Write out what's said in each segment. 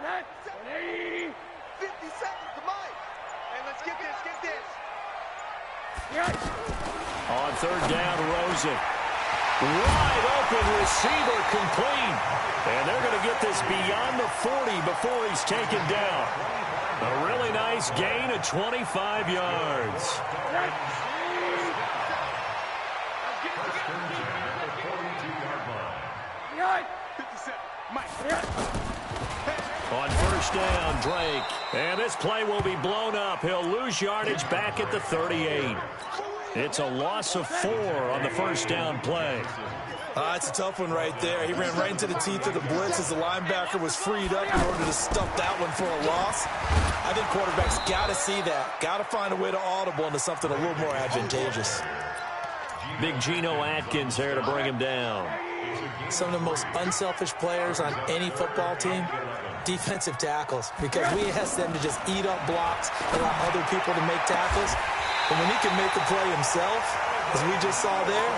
50 seconds to Mike. And let's get this. On third down, Rosen. Wide open receiver complete. And they're going to get this beyond the 40 before he's taken down. A really nice gain of 25 yards. On first down, Drake. And this play will be blown up. He'll lose yardage back at the 38. It's a loss of 4 on the first down play. It's a tough one right there. He ran right into the teeth of the blitz as the linebacker was freed up in order to stuff that one for a loss. I think quarterbacks got to see that. Got to find a way to audible into something a little more advantageous. Big Geno Atkins there to bring him down. Some of the most unselfish players on any football team, defensive tackles, because we ask them to just eat up blocks, allow other people to make tackles. And when he can make the play himself, as we just saw there,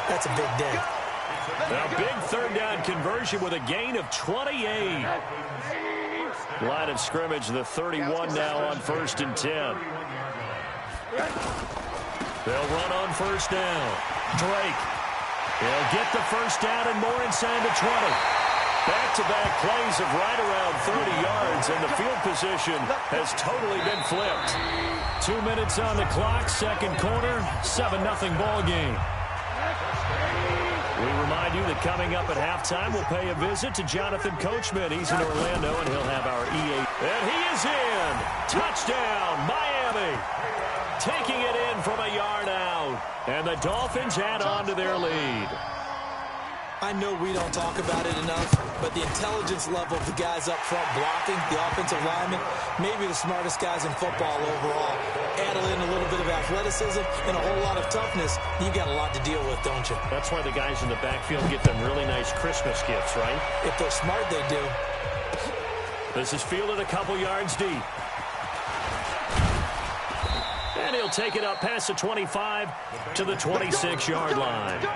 that's a big day. A big third down conversion with a gain of 28. Line of scrimmage, the 31 now on first and 10. They'll run on first down. Drake. He'll get the first down and more inside the 20. Back-to-back plays of right around 30 yards, and the field position has totally been flipped. 2 minutes on the clock, second quarter, 7-0 ball game. We remind you that coming up at halftime, we'll pay a visit to Jonathan Coachman. He's in Orlando, and he'll have our EA. And he is in. Touchdown, Miami. Taking it in from a yard out. And the Dolphins add on to their lead. I know we don't talk about it enough, but the intelligence level of the guys up front blocking, the offensive linemen, maybe the smartest guys in football overall. Add in a little bit of athleticism and a whole lot of toughness, you got a lot to deal with, don't you? That's why the guys in the backfield get them really nice Christmas gifts, right? If they're smart, they do. This is fielded a couple yards deep. And he'll take it up past the 25 to the 26-yard line.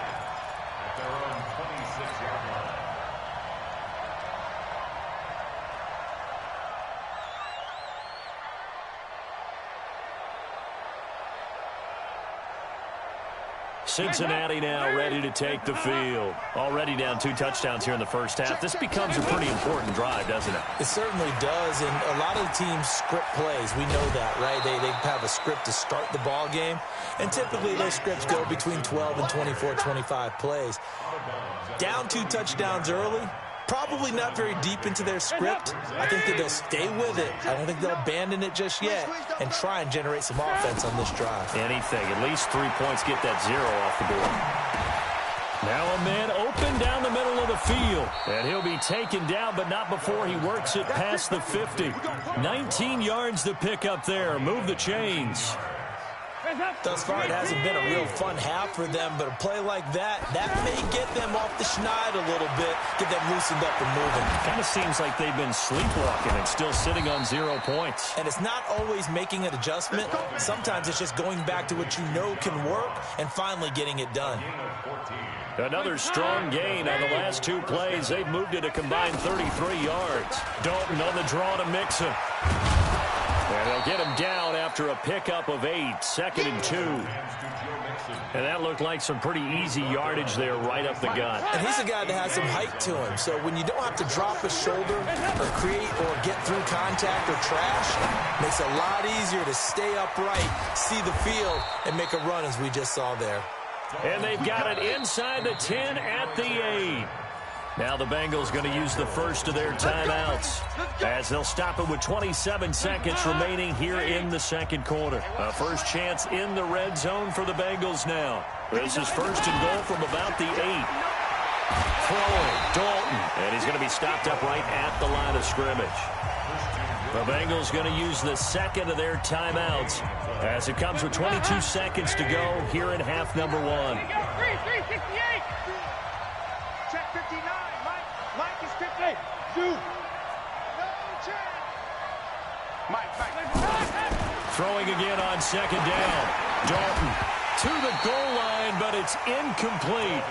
Cincinnati now ready to take the field. Already down 2 touchdowns here in the first half. This becomes a pretty important drive, doesn't it? It certainly does, and a lot of the teams script plays. We know that, right? They have a script to start the ball game, and typically those scripts go between 12 and 24, 25 plays. Down 2 touchdowns early, probably not very deep into their script. I think that they'll stay with it. I don't think they'll abandon it just yet and try and generate some offense on this drive. Anything. At least 3 points, get that 0 off the board. Now a man open down the middle of the field. And he'll be taken down, but not before he works it past the 50. 19 yards to pick up there. Move the chains. Thus far, it hasn't been a real fun half for them, but a play like that may get them off the schneid a little bit, get them loosened up and moving. Kind of seems like they've been sleepwalking and still sitting on 0 points. And it's not always making an adjustment. Sometimes it's just going back to what you know can work and finally getting it done. Another strong gain on the last 2 plays. They've moved it a combined 33 yards. Dalton on the draw to Mixon. And they'll get him down after a pickup of 8, 2nd and 2. And that looked like some pretty easy yardage there right up the gut. And he's a guy that has some height to him. So when you don't have to drop a shoulder or create or get through contact or trash, it makes it a lot easier to stay upright, see the field, and make a run as we just saw there. And they've got it inside the 10 at the 8. Now the Bengals going to use the first of their timeouts as they'll stop it with 27 seconds remaining here in the second quarter. A first chance in the red zone for the Bengals now. This is first and goal from about the 8. Throwing, Dalton, and he's going to be stopped up right at the line of scrimmage. The Bengals going to use the second of their timeouts as it comes with 22 seconds to go here in half number 1. 368. Check 59. Mike is 50. No check. Mike. Throwing again on second down. Dalton to the goal line, but it's incomplete.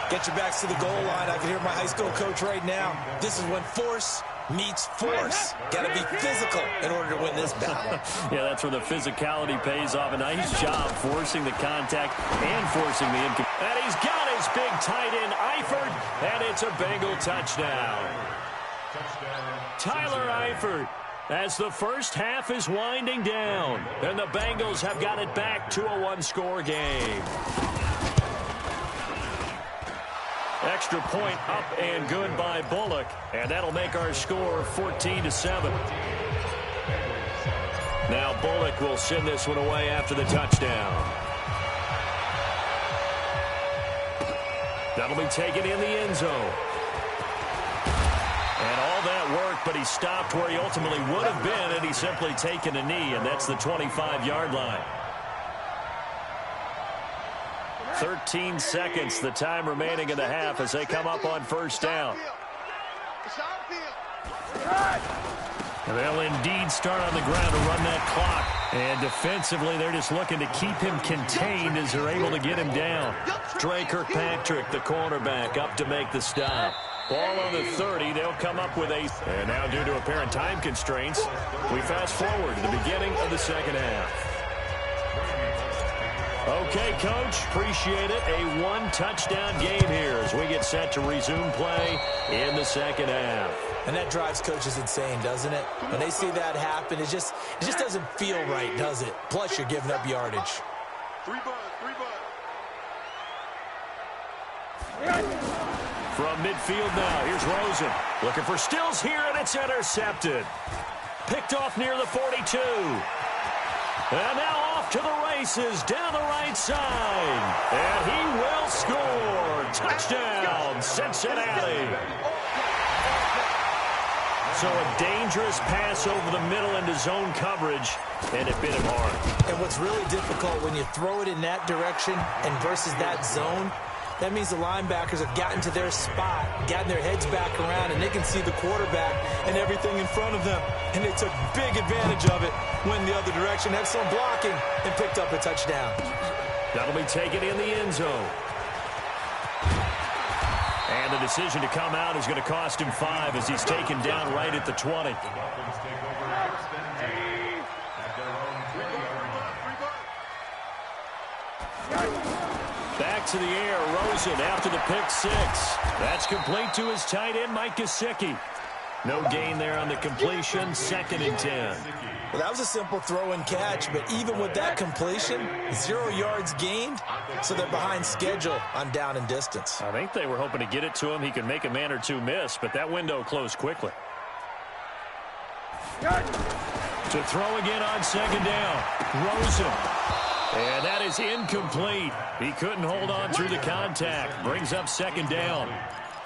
Get your backs to the goal line. I can hear my high school coach right now. This is when force meets force. Got to be physical in order to win this battle. Yeah, that's where the physicality pays off. A nice job forcing the contact and forcing the income. And he's got his big tight end, Eifert, and it's a Bengal touchdown. Tyler Eifert, as the first half is winding down, and the Bengals have got it back to a one-score game. Extra point up and good by Bullock, and that'll make our score 14-7. Now Bullock will send this one away after the touchdown. That'll be taken in the end zone. And all that work, but he stopped where he ultimately would have been, and he's simply taken a knee, and that's the 25-yard line. 13 seconds, the time remaining in the half as they come up on first down. And they'll indeed start on the ground to run that clock. And defensively, they're just looking to keep him contained as they're able to get him down. Trey Kirkpatrick, the cornerback, up to make the stop. Ball on the 30, they'll come up with a... And now due to apparent time constraints, we fast forward to the beginning of the second half. Okay, Coach, appreciate it. A one-touchdown game here as we get set to resume play in the second half. And that drives coaches insane, doesn't it? When they see that happen, it just doesn't feel right, does it? Plus, you're giving up yardage. From midfield now, here's Rosen. Looking for Stills here, and it's intercepted. Picked off near the 42. And now off to the races, down the right side. And he will score. Touchdown, Cincinnati. So a dangerous pass over the middle into zone coverage, and it bit him hard. And what's really difficult when you throw it in that direction and versus that zone, that means the linebackers have gotten to their spot, gotten their heads back around, and they can see the quarterback and everything in front of them. And they took big advantage of it, went the other direction, had some blocking, and picked up a touchdown. That'll be taken in the end zone. And the decision to come out is going to cost him 5 as he's taken down right at the 20. Back to the air, Rosen after the pick 6. That's complete to his tight end, Mike Gesicki. No gain there on the completion, 2nd and 10. Well, that was a simple throw and catch, but even with that completion, 0 yards gained, so they're behind schedule on down and distance. I think they were hoping to get it to him. He could make a man or two miss, but that window closed quickly. To throw again on 2nd down, Rosen. And that is incomplete. He couldn't hold on through the contact. Brings up 2nd down.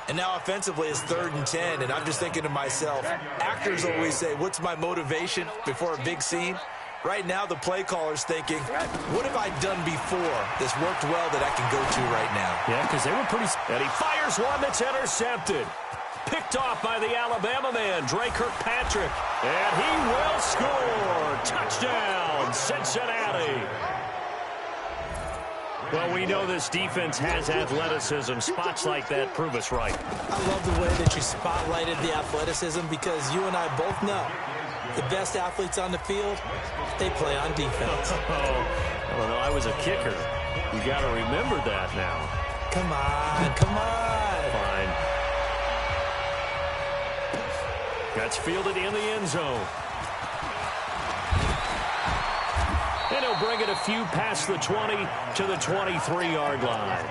And now offensively it's 3rd and 10, and I'm just thinking to myself, actors always say, what's my motivation before a big scene? Right now the play caller's thinking, what have I done before that's worked well that I can go to right now? Yeah, because they were pretty... And he fires one that's intercepted. Picked off by the Alabama man, Trey Kirkpatrick. And he will score. Touchdown, Cincinnati. Well, we know this defense has athleticism. Spots like that prove us right. I love the way that you spotlighted the athleticism because you and I both know the best athletes on the field, they play on defense. I don't know. I was a kicker. You got to remember that now. Come on, come on. Fine. That's fielded in the end zone. And he'll bring it a few past the 20 to the 23-yard line.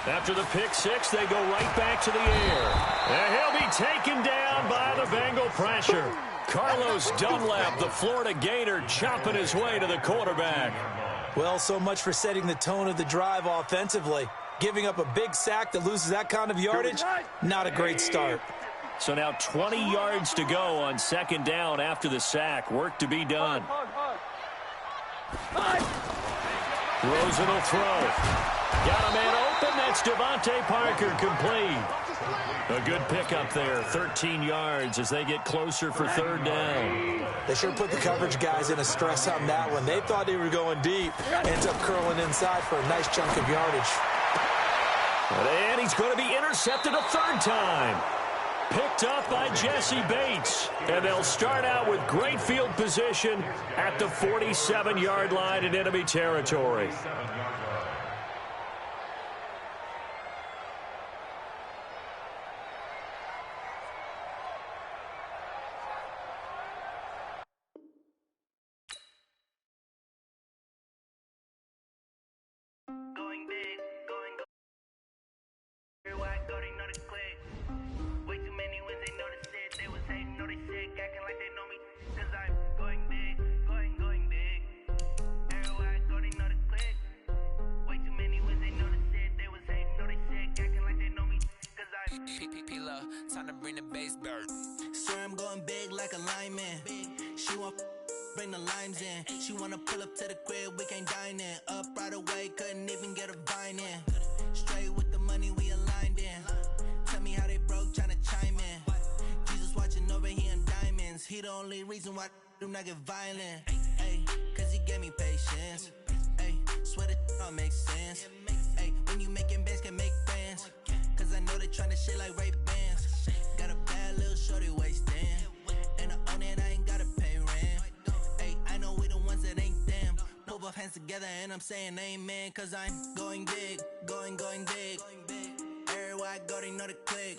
After the pick 6, they go right back to the air. And he'll be taken down by the Bengal pressure. Carlos Dunlap, the Florida Gator, chopping his way to the quarterback. Well, so much for setting the tone of the drive offensively. Giving up a big sack that loses that kind of yardage, not a great start. So now 20 yards to go on 2nd down after the sack. Work to be done. Rosen will throw. Got a man open. and that's Devontae Parker complete. A good pickup there, 13 yards as they get closer for third down. They sure put the coverage guys in a stress on that one. They thought they were going deep. Ends up curling inside for a nice chunk of yardage. And he's going to be intercepted a third time. Picked up by Jesse Bates. And they'll start out with great field position at the 47-yard line in enemy territory. Time to bring the bass bird. Swear I'm going big like a lineman. She want bring the limes in. She wanna pull up to the crib, we can't dine in. Up right away, couldn't even get a vine in. Straight with the money we aligned in. Tell me how they broke, tryna chime in. Jesus watching over here in diamonds. He the only reason why do not get violent. Ay, cause he gave me patience. Ay, swear that all makes sense. Ay, when you making bands can make friends. Cause I know they tryna shit like Ray Bans. Got a bad little shorty wasting. And I own it, I ain't gotta pay rent. Ay, I know we the ones that ain't them. Put both hands together and I'm saying amen. Cause I'm going big, going big. Everywhere I go, they know the click.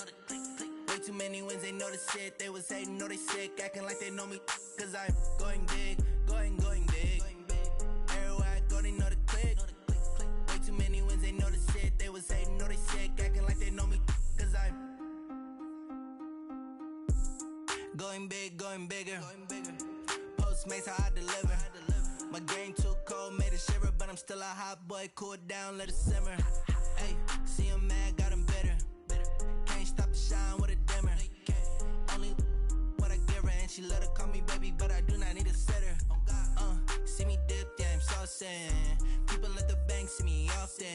Way too many wins, they know the shit. They was hating, know they sick, acting like they know me. Cause I'm going big, going big. Everywhere I go, they know the click. Way too many wins, they know the shit. They was hating, know they sick, acting like they know me. Cause I'm going big, going bigger. Postmates how I deliver. My game too cold, made it shiver. But I'm still a hot boy, cool it down, let it simmer. Hey, see him mad, got him bitter. Can't stop the shine with a dimmer. Only what I give her, and she let her call me baby, but I do not need a sitter. See me dip, yeah, I'm saucing. People at the bank see me often.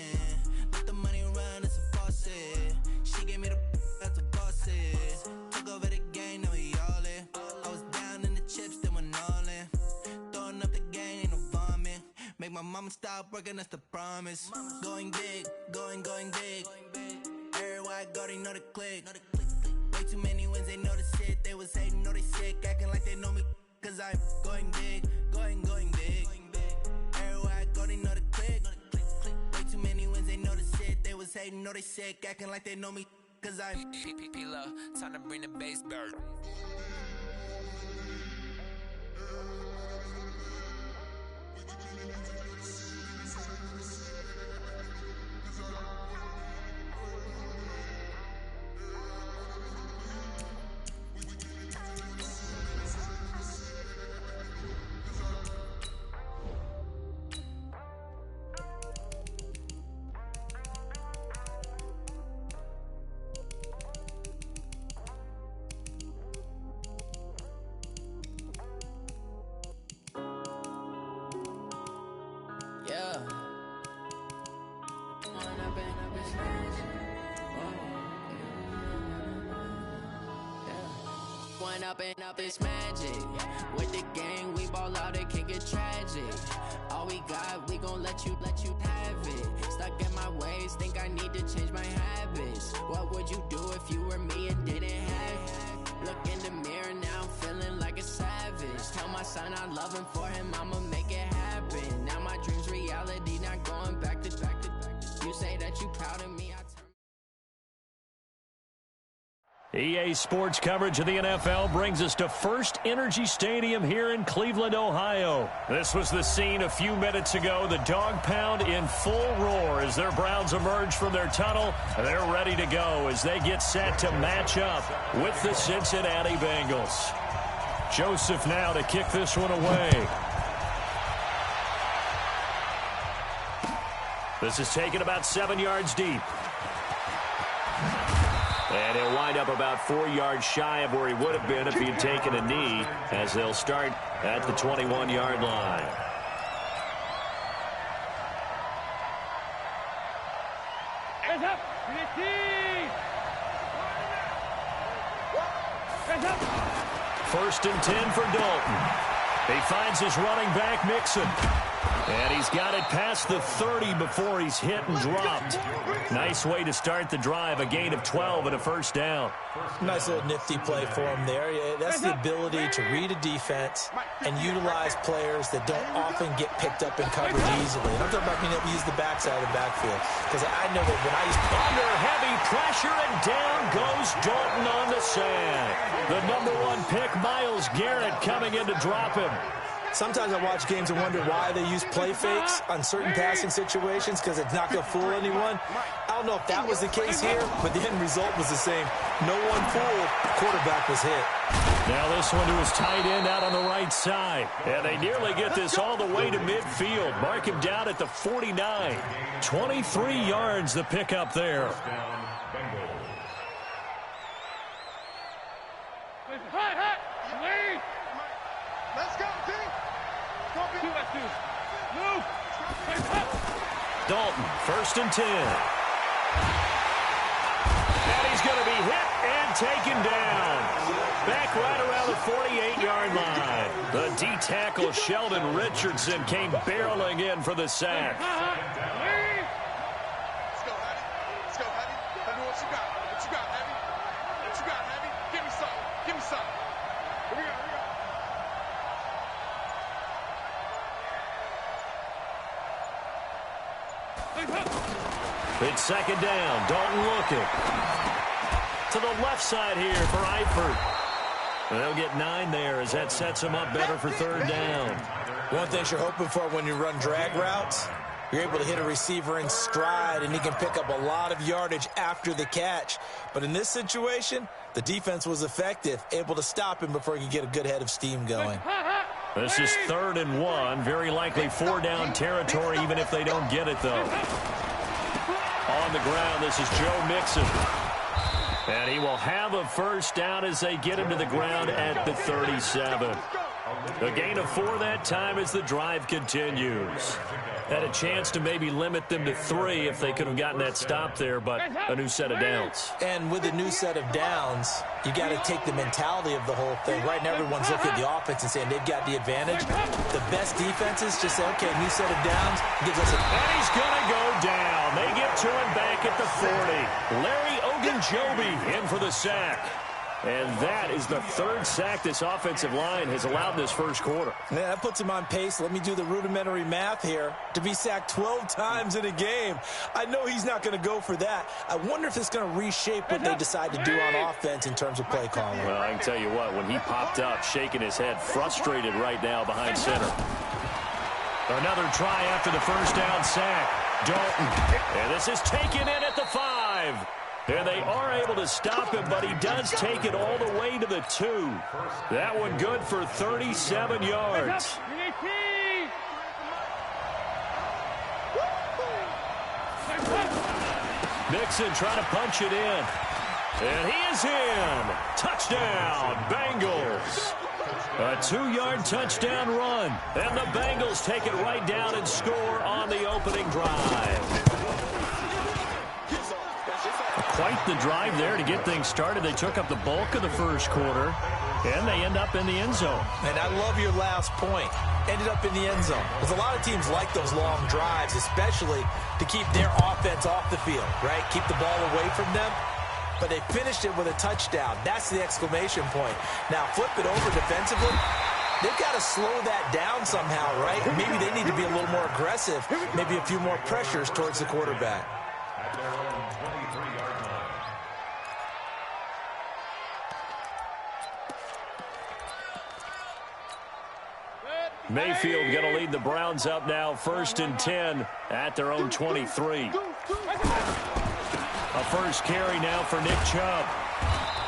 Let the money run, it's a faucet. She gave me the that's a boss it. Took over the game, now we all in. I was down in the chips, then went all in. Throwing up the game, ain't no vomit. Make my mama stop working, that's the promise. Going big, going big. Everywhere I go, they know the click. Way too many wins, they know the shit. They was hating, know they sick, acting like they know me. Cause I'm going big, going big. Everywhere I go, they know the click. Way too many wins, they know the shit. They was hating, know they sick, acting like they know me. Cause I'm P-P-P-Love, time to bring the bass bird. Up it's magic. With the gang, we ball out, it can get tragic. All we got, we gon' let you have it. Stuck in my ways, think I need to change my habits. What would you do if you were me and didn't have it? Look in the mirror, now I'm feeling like a savage. Tell my son I love him, for him I'ma make it happen. Now my dream's reality, not going back to. You say that you proud of me, EA Sports coverage of the NFL brings us to First Energy Stadium here in Cleveland, Ohio. This was the scene a few minutes ago. The dog pound in full roar as their Browns emerge from their tunnel. They're ready to go as they get set to match up with the Cincinnati Bengals. Joseph now to kick this one away. This is taken about 7 yards deep. And he'll wind up about 4 yards shy of where he would have been if he had taken a knee, as they'll start at the 21-yard line. First and 10 for Dalton. He finds his running back, Mixon. And he's got it past the 30 before he's hit and dropped. Nice way to start the drive, a gain of 12 and a first down. Nice little nifty play for him there. That's the ability to read a defense and utilize players that don't often get picked up in coverage easily. And I'm talking about being able to use the backside of the backfield. Because I know that when I used to... Under heavy pressure, and down goes Dalton on the sack. The #1 pick, Myles Garrett, coming in to drop him. Sometimes I watch games and wonder why they use play fakes on certain passing situations, because it's not going to fool anyone. I don't know if that was the case here, but the end result was the same. No one fooled. Quarterback was hit. Now this one to his tight end out on the right side. And they nearly get this all the way to midfield. Mark him down at the 49. 23 yards the pickup there. Let's go, team. Dalton, first and 10. And he's going to be hit and taken down. Back right around the 48-yard line. The D-tackle, Sheldon Richardson, came barreling in for the sack. Let's go, Heavy. Let's go, Heavy. Tell me what you got. What you got, Heavy? What you got, Heavy? Give me some. Give me some. Here we go. Here we go. It's second down. Dalton looking. To the left side here for Eifert. They'll get 9 there as that sets him up better for third down. One thing you're hoping for when you run drag routes, you're able to hit a receiver in stride, and he can pick up a lot of yardage after the catch. But in this situation, the defense was effective, able to stop him before he could get a good head of steam going. This is 3rd and 1. Very likely 4-down territory, even if they don't get it, though. On the ground, this is Joe Mixon. And he will have a first down as they get him to the ground at the 37. A gain of 4 that time as the drive continues. Had a chance to maybe limit them to 3 if they could have gotten that stop there, but a new set of downs. And with a new set of downs, you got to take the mentality of the whole thing. Right now, everyone's looking at the offense and saying they've got the advantage. The best defenses just say, okay, new set of downs gives us a... And he's going to go down. They get to him back at the 40. Larry Ogunjobi in for the sack. And that is the 3rd sack this offensive line has allowed this first quarter. Yeah, that puts him on pace. Let me do the rudimentary math here. To be sacked 12 times in a game. I know he's not going to go for that. I wonder if it's going to reshape what they decide to do on offense in terms of play calling. Well, I can tell you what, when he popped up, shaking his head, frustrated right now behind center. Another try after the first down sack. Dalton. And this is taken in at the 5. And they are able to stop him, but he does take it all the way to the 2. That one good for 37 yards. Mixon trying to punch it in. And he is in. Touchdown, Bengals. A 2-yard touchdown run. And the Bengals take it right down and score on the opening drive. Quite the drive there to get things started. They took up the bulk of the first quarter, and they end up in the end zone. And I love your last point. Ended up in the end zone. Because a lot of teams like those long drives, especially to keep their offense off the field, right? Keep the ball away from them. But they finished it with a touchdown. That's the exclamation point. Now, flip it over defensively. They've got to slow that down somehow, right? Maybe they need to be a little more aggressive. Maybe a few more pressures towards the quarterback. Mayfield going to lead the Browns up now, 1st and 10 at their own 23. A first carry now for Nick Chubb.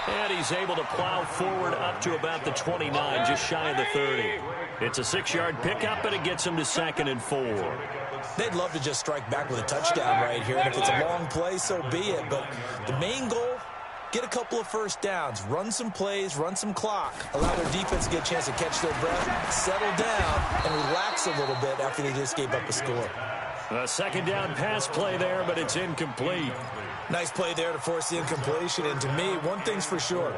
And he's able to plow forward up to about the 29, just shy of the 30. It's a 6-yard pickup, and it gets him to 2nd and 4. They'd love to just strike back with a touchdown right here. And if it's a long play, so be it. But the main goal, get a couple of first downs, run some plays, run some clock, allow their defense to get a chance to catch their breath, settle down, and relax a little bit after they just gave up a score. A second down pass play there, but it's incomplete. Nice play there to force the incompletion. And to me, one thing's for sure.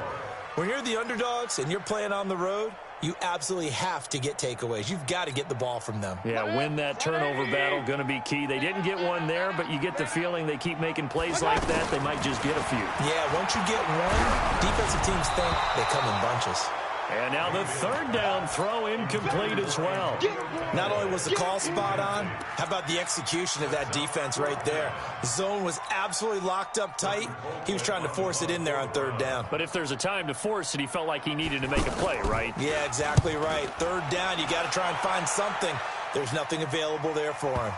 When you're the underdogs and you're playing on the road, you absolutely have to get takeaways. You've got to get the ball from them. Yeah, win that turnover battle, going to be key. They didn't get one there, but you get the feeling they keep making plays like that, they might just get a few. Yeah, once you get one, defensive teams think they come in bunches. And now the third down throw incomplete as well. Not only was the call spot on, how about the execution of that defense right there? The zone was absolutely locked up tight. He was trying to force it in there on third down. But if there's a time to force it, he felt like he needed to make a play, right? Yeah, exactly right. Third down, you got to try and find something. There's nothing available there for him.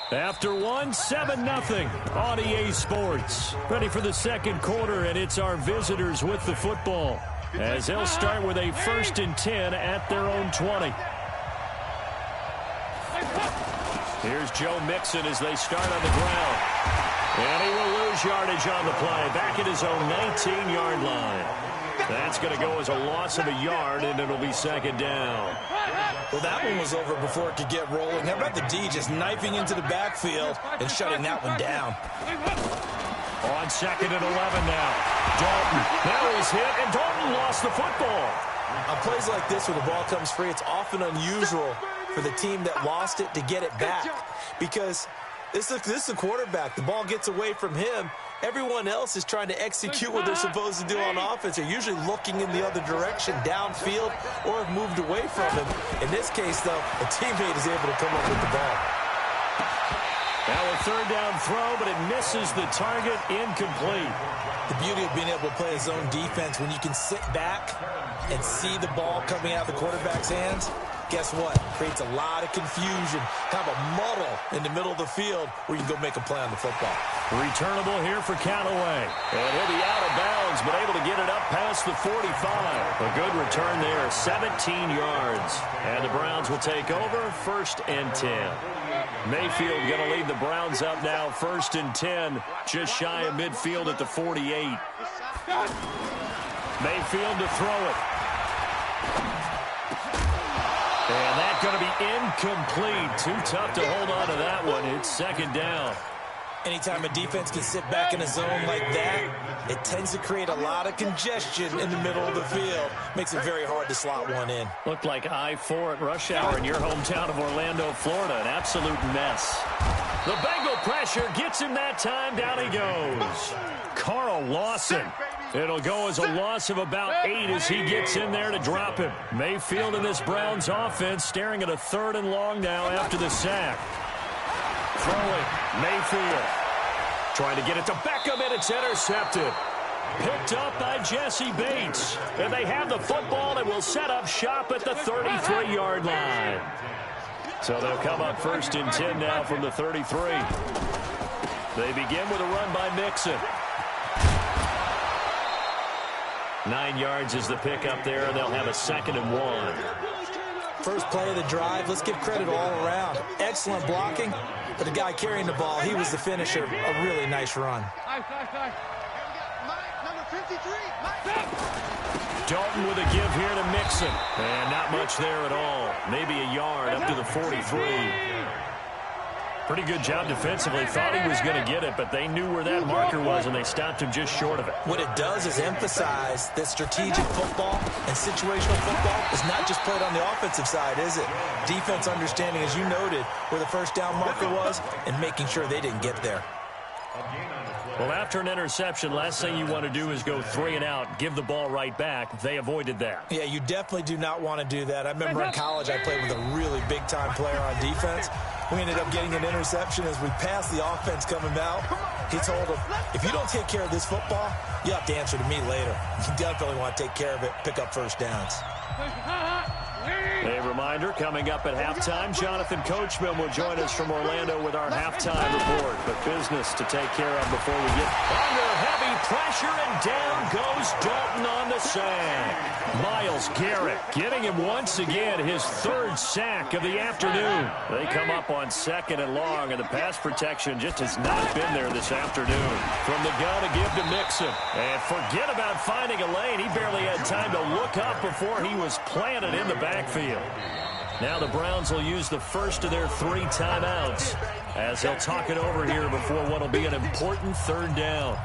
After 7-0 on EA Sports. Ready for the second quarter, and it's our visitors with the football, as they'll start with a 1st and 10 at their own 20. Here's Joe Mixon as they start on the ground. And he will lose yardage on the play, back at his own 19-yard line. That's going to go as a loss of a yard, and it'll be second down. Well, that one was over before it could get rolling. How about the D just knifing into the backfield and shutting that one down? On 2nd and 11 now. Dalton. Now he's hit, and Dalton lost the football. On plays like this where the ball comes free, it's often unusual for the team that lost it to get it back. Because this is the quarterback. The ball gets away from him. Everyone else is trying to execute what they're supposed to do on offense. They're usually looking in the other direction, downfield, or have moved away from him. In this case, though, a teammate is able to come up with the ball. Now a third down throw, but it misses the target, incomplete. The beauty of being able to play a zone defense, when you can sit back and see the ball coming out of the quarterback's hands, guess what? Creates a lot of confusion, kind of a muddle in the middle of the field where you can go make a play on the football. Returnable here for Callaway. And he'll be out of bounds, but able to get it up past the 45. A good return there, 17 yards. And the Browns will take over, 1st and 10. Mayfield going to lead the Browns up now, 1st and 10, just shy of midfield at the 48. Mayfield to throw it. And that's going to be incomplete. Too tough to hold on to that one. It's second down. Anytime a defense can sit back in a zone like that, it tends to create a lot of congestion in the middle of the field. Makes it very hard to slot one in. Looked like I-4 at rush hour in your hometown of Orlando, Florida. An absolute mess. The Bengal pressure gets him that time. Down he goes. Carl Lawson. It'll go as a loss of about 8 as he gets in there to drop him. Mayfield in this Browns offense staring at a 3rd and long now after the sack. Throwing. Mayfield. Trying to get it to Beckham, and it's intercepted. Picked up by Jesse Bates. And they have the football and will set up shop at the 33-yard line. So they'll come up 1st and 10 now from the 33. They begin with a run by Mixon. 9 yards is the pickup there. They'll have a 2nd and 1. First play of the drive, let's give credit all around. Excellent blocking, but the guy carrying the ball, he was the finisher. A really nice run. Dalton with a give here to Mixon. And not much there at all. Maybe a yard up to the 43. Pretty good job defensively. Thought he was going to get it, but they knew where that marker was, and they stopped him just short of it. What it does is emphasize that strategic football and situational football is not just played on the offensive side, is it? Defense understanding, as you noted, where the first down marker was and making sure they didn't get there. Well, after an interception, last thing you want to do is go 3 and out, give the ball right back. They avoided that. Yeah, you definitely do not want to do that. I remember in college I played with a really big-time player on defense. We ended up getting an interception as we passed the offense coming out. He told him, if you don't take care of this football, you have to answer to me later. You definitely want to take care of it, pick up first downs. A reminder, coming up at halftime, Jonathan Coachman will join us from Orlando with our halftime report. But business to take care of before we get under heavy pressure, and down goes Dalton on the sack. Myles Garrett getting him once again his 3rd sack of the afternoon. They come up on 2nd and long, and the pass protection just has not been there this afternoon. From the gun to give to Mixon. And forget about finding a lane. He barely had time to look up before he was planted in the backfield. Now the Browns will use the first of their 3 timeouts as they'll talk it over here before what will be an important 3rd down.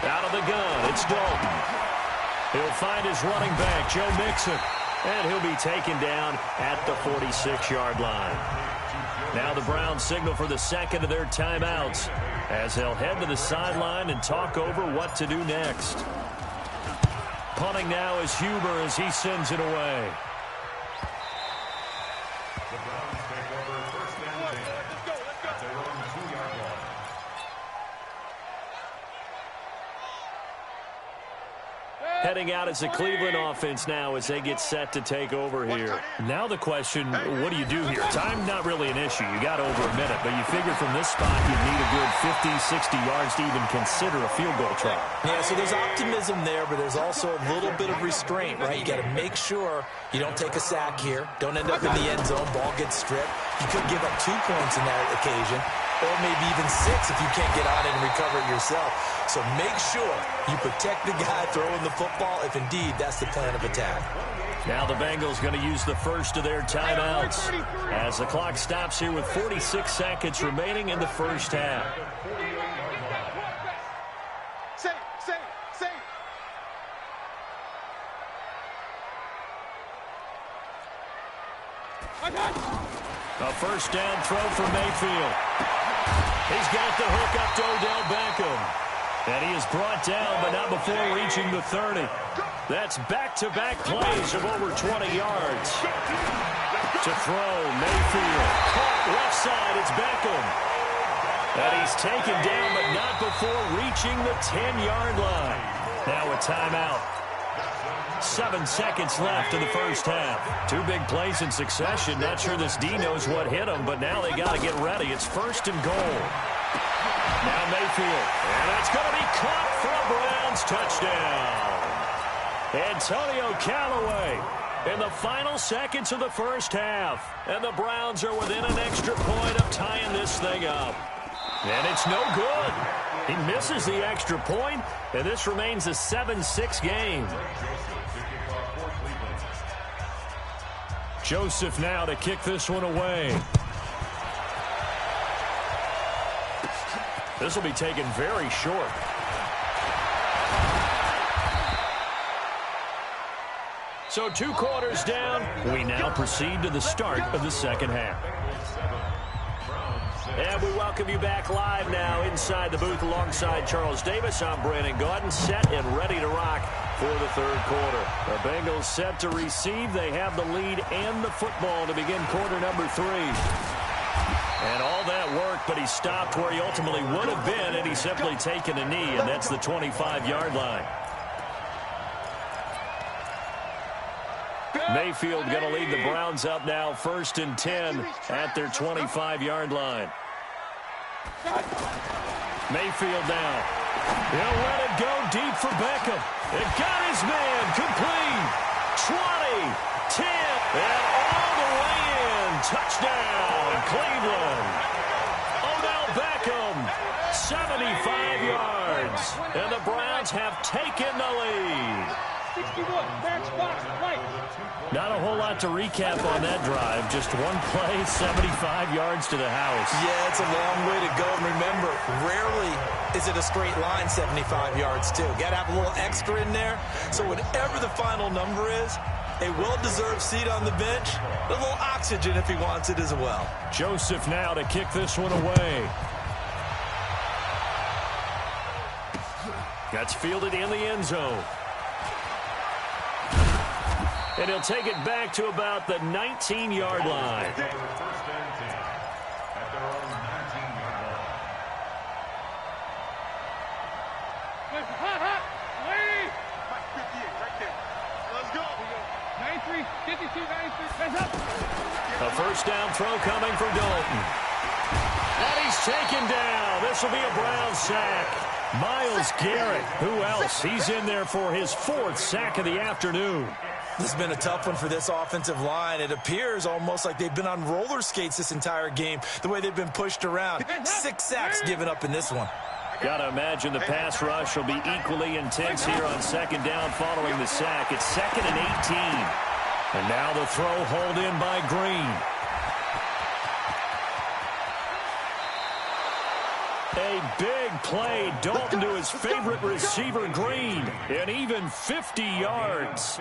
Out of the gun, it's Dalton. He'll find his running back, Joe Mixon, and he'll be taken down at the 46-yard line. Now the Browns signal for the second of their timeouts as they'll head to the sideline and talk over what to do next. Punting now is Huber as he sends it away. The Browns take over 1st and 10 at their own 2-yard line. Heading out as the Cleveland offense now as they get set to take over here. Now the question, what do you do here? Time not really an issue. You got over a minute, but you figure from this spot you need a good 50, 60 yards to even consider a field goal try. Yeah, so there's optimism there, but there's also a little bit of restraint, right? You got to make sure you don't take a sack here. Don't end up in the end zone. Ball gets stripped. You could give up 2 points in that occasion, or maybe even 6 if you can't get on it and recover it yourself. So make sure you protect the guy throwing the football if indeed that's the plan of attack. Now the Bengals going to use the first of their timeouts as the clock stops here with 46 seconds remaining in the first half. A first down throw for Mayfield. He's got the hook up to Odell Beckham. And he is brought down, but not before reaching the 30. That's back-to-back plays of over 20 yards. To throw, Mayfield. Caught left side, it's Beckham. And he's taken down, but not before reaching the 10-yard line. Now a timeout. 7 seconds left in the first half. 2 big plays in succession. Not sure this D knows what hit him, but now they got to get ready. It's 1st and goal. Now Mayfield, and that's going to be caught for a Browns touchdown. Antonio Callaway in the final seconds of the first half. And the Browns are within an extra point of tying this thing up. And it's no good. He misses the extra point, and this remains a 7-6 game. Joseph now to kick this one away. This will be taken very short. So 2 quarters down. We now proceed to the start of the second half. And we welcome you back live now inside the booth alongside Charles Davis. I'm Brandon Gaudin, set and ready to rock for the 3rd quarter. The Bengals set to receive. They have the lead and the football to begin quarter number 3. And all that worked, but he stopped where he ultimately would have been, and he's simply taken a knee, and that's the 25-yard line. Mayfield going to lead the Browns up now, 1st and 10 at their 25-yard line. Mayfield now. He'll let it go deep for Beckham. It got his man complete. 20, 10, and all the way in. Touchdown, Cleveland. Odell Beckham, 75 yards. And the Browns have taken the lead. 61, match box, right. Not a whole lot to recap on that drive. Just one play, 75 yards to the house. Yeah, it's a long way to go. And remember, rarely is it a straight line 75 yards, too. Got to have a little extra in there. So whatever the final number is, a well-deserved seat on the bench, a little oxygen if he wants it as well. Joseph now to kick this one away. That's fielded in the end zone. And he'll take it back to about the 19-yard line. First and 10 at their own 19-yard line. Hot, hot, lady. 58, right there. Let's go. 93, 52, 93, hands up. A first down throw coming from Dalton. And he's taken down. This will be a Browns sack. Myles Garrett, who else? He's in there for his 4th sack of the afternoon. This has been a tough one for this offensive line. It appears almost like they've been on roller skates this entire game, the way they've been pushed around. 6 sacks given up in this one. Got to imagine the pass rush will be equally intense here on second down following the sack. It's 2nd and 18. And now the throw hauled in by Green. A big play. Dalton to his favorite receiver, Green. And even 50 yards.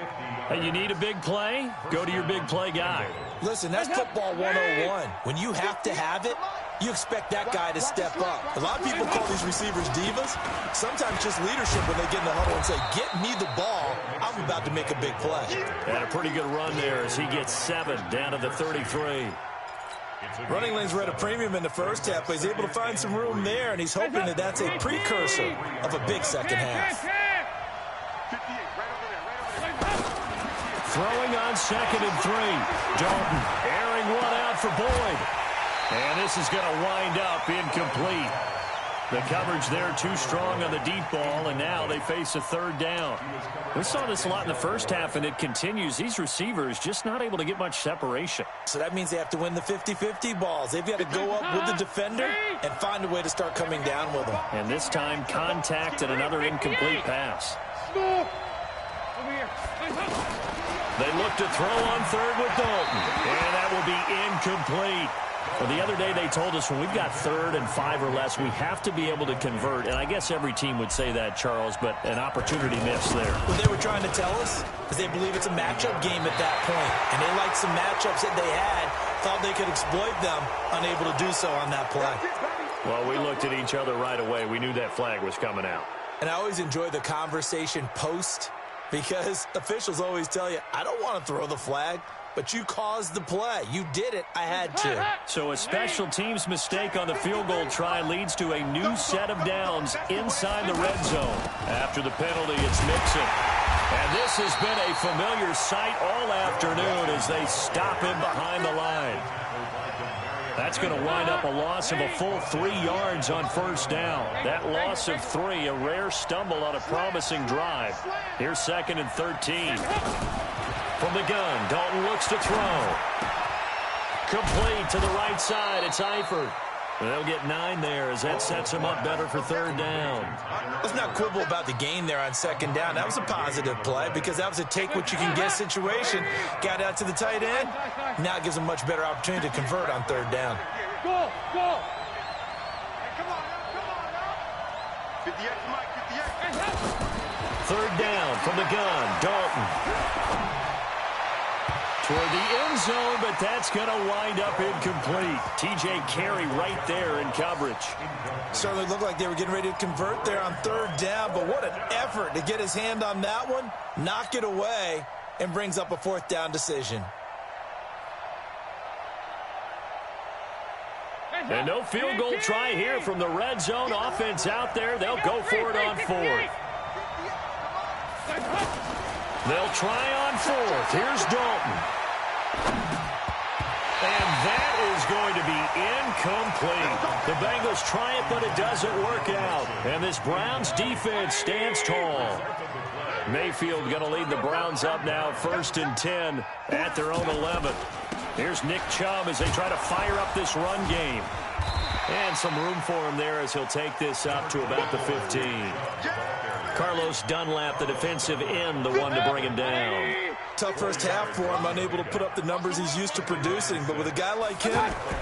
And you need a big play? Go to your big play guy. Listen, that's football 101. When you have to have it, you expect that guy to step up. A lot of people call these receivers divas. Sometimes just leadership when they get in the huddle and say, get me the ball. I'm about to make a big play. And a pretty good run there as he gets 7 down to the 33. Running lanes were at a premium in the first half, but he's able to find some room there, and he's hoping that that's a precursor of a big second half. Throwing on 2nd and 3. Dalton airing one out for Boyd. And this is going to wind up incomplete. The coverage there too strong on the deep ball, and now they face a 3rd down. We saw this a lot in the first half, and it continues. These receivers just not able to get much separation. So that means they have to win the 50-50 balls. They've got to go up with the defender and find a way to start coming down with them. And this time, contact and another incomplete pass. They look to throw on 3rd with Dalton, and that will be incomplete. Well, the other day they told us when we've got 3rd and 5 or less, we have to be able to convert. And I guess every team would say that, Charles, but an opportunity missed there. What they were trying to tell us is they believe it's a matchup game at that point. And they liked some matchups that they had, thought they could exploit them, unable to do so on that play. Well, we looked at each other right away. We knew that flag was coming out. And I always enjoy the conversation post because officials always tell you, I don't want to throw the flag. But you caused the play. You did it. I had to. So a special teams mistake on the field goal try leads to a new set of downs inside the red zone. After the penalty, it's Mixon. And this has been a familiar sight all afternoon as they stop him behind the line. That's going to wind up a loss of a full 3 yards on 1st down. That loss of 3, a rare stumble on a promising drive. Here's 2nd and 13. From the gun, Dalton looks to throw. Complete to the right side. It's Eifert. They'll get 9 there as that sets him up better for 3rd down. Let's not quibble about the gain there on 2nd down. That was a positive play because that was a take-what-you-can-get situation. Got out to the tight end. Now it gives him a much better opportunity to convert on 3rd down. Go, go. Come on now. 58, Mike, 58. 3rd down from the gun, Dalton. Toward the end zone, but that's going to wind up incomplete. T.J. Carey right there in coverage. Certainly looked like they were getting ready to convert there on 3rd down, but what an effort to get his hand on that one, knock it away, and brings up a 4th down decision. And no field goal try here from the red zone. Offense out there. They'll go for it on 4th. They'll try on 4th. Here's Dalton. And that is going to be incomplete. The Bengals try it, but it doesn't work out. And this Browns defense stands tall. Mayfield going to lead the Browns up now, 1st and 10 at their own 11. Here's Nick Chubb as they try to fire up this run game. And some room for him there as he'll take this up to about the 15. Carlos Dunlap, the defensive end, the one to bring him down. Tough first half for him, unable to put up the numbers he's used to producing. But with a guy like him,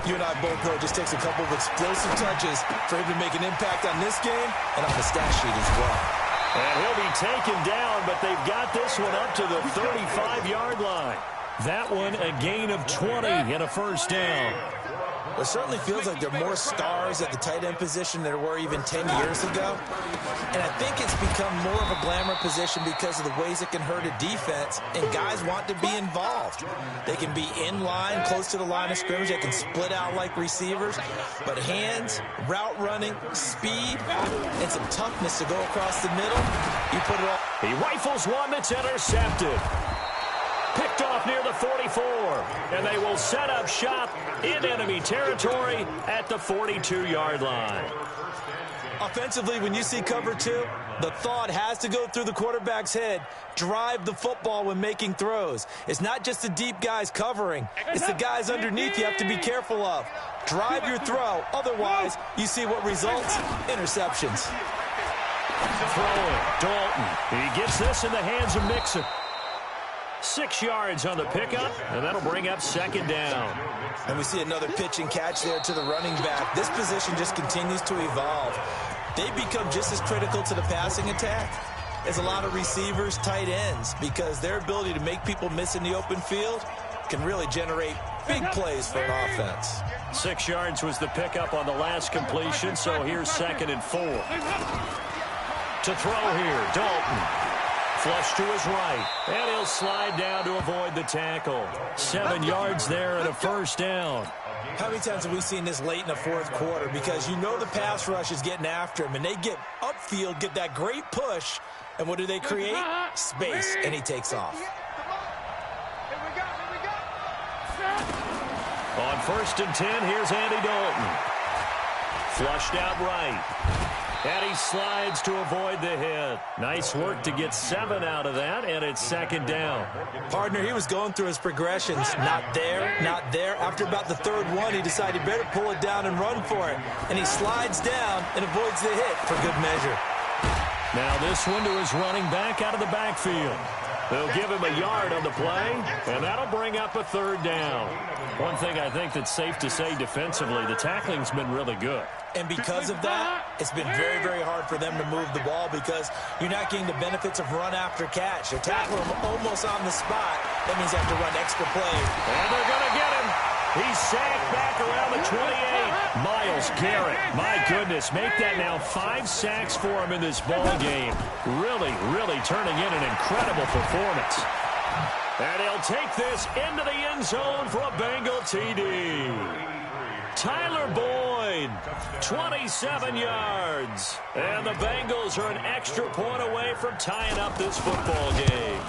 you and I both know it just takes a couple of explosive touches for him to make an impact on this game and on the stat sheet as well. And he'll be taken down, but they've got this one up to the 35-yard line. That one a gain of 20 and a 1st down. It certainly feels like there are more stars at the tight end position than there were even 10 years ago. And I think it's become more of a glamour position because of the ways it can hurt a defense, and guys want to be involved. They can be in line, close to the line of scrimmage. They can split out like receivers. But hands, route running, speed, and some toughness to go across the middle, you put it all. He rifles one that's intercepted. Picked off near the 44, and they will set up shop in enemy territory at the 42-yard line. Offensively, when you see cover two, the thought has to go through the quarterback's head. Drive the football when making throws. It's not just the deep guys covering. It's the guys underneath you have to be careful of. Drive your throw. Otherwise, you see what results? Interceptions. Throwing, Dalton. He gets this in the hands of Mixon. 6 yards on the pickup, and that'll bring up second down. And we see another pitch and catch there to the running back. This position just continues to evolve. They become just as critical to the passing attack as a lot of receivers, tight ends, because their ability to make people miss in the open field can really generate big plays for an offense. 6 yards was the pickup on the last completion, so here's 2nd and 4. To throw here, Dalton. Flush to his right, and he'll slide down to avoid the tackle. 7 yards there and a first down. How many times have we seen this late in the fourth quarter? Because you know the pass rush is getting after him, and they get upfield, get that great push, and what do they create? Space, and he takes off. On 1st and 10, here's Andy Dalton. Flushed out right. And he slides to avoid the hit. Nice work to get 7 out of that, and it's 2nd down. Partner, he was going through his progressions. Not there, not there. After about the 3rd one, he decided he better pull it down and run for it. And he slides down and avoids the hit for good measure. Now this one to his running back out of the backfield. They'll give him a yard on the play, and that'll bring up a 3rd down. One thing I think that's safe to say defensively, the tackling's been really good. And because of that, it's been very, very hard for them to move the ball because you're not getting the benefits of run after catch. They're tackling him almost on the spot. That means they have to run extra plays. And they're going to get him. He's sacked back around the 28. Myles Garrett, my goodness, make that now 5 sacks for him in this ball game. Really, really turning in an incredible performance. And he'll take this into the end zone for a Bengal TD. Tyler Boyd, 27 yards. And the Bengals are an extra point away from tying up this football game.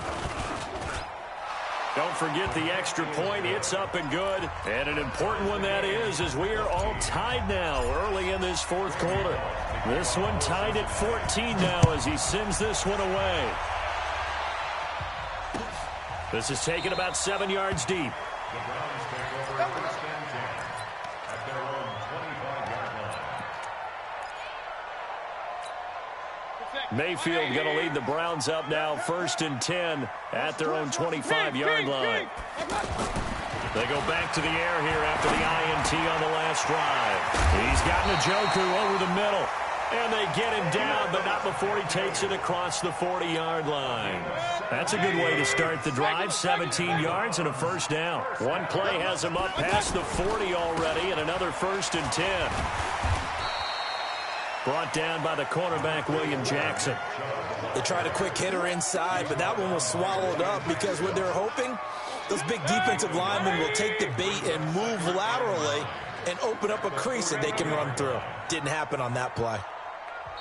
Don't forget the extra point. It's up and good. And an important one that is, as we are all tied now early in this 4th quarter. This one tied at 14 now as he sends this one away. This is taken about 7 yards deep. The Browns take over 1st and 10 at their own 25-yard line. Mayfield going to lead the Browns up now 1st and 10 at their own 25-yard line. They go back to the air here after the INT on the last drive. He's got Njoku over the middle. And they get him down, but not before he takes it across the 40-yard line. That's a good way to start the drive. 17 yards and a first down. One play has him up past the 40 already, and another 1st and 10. Brought down by the cornerback, William Jackson. They tried a quick hitter inside, but that one was swallowed up because what they're hoping, those big defensive linemen will take the bait and move laterally and open up a crease that they can run through. Didn't happen on that play.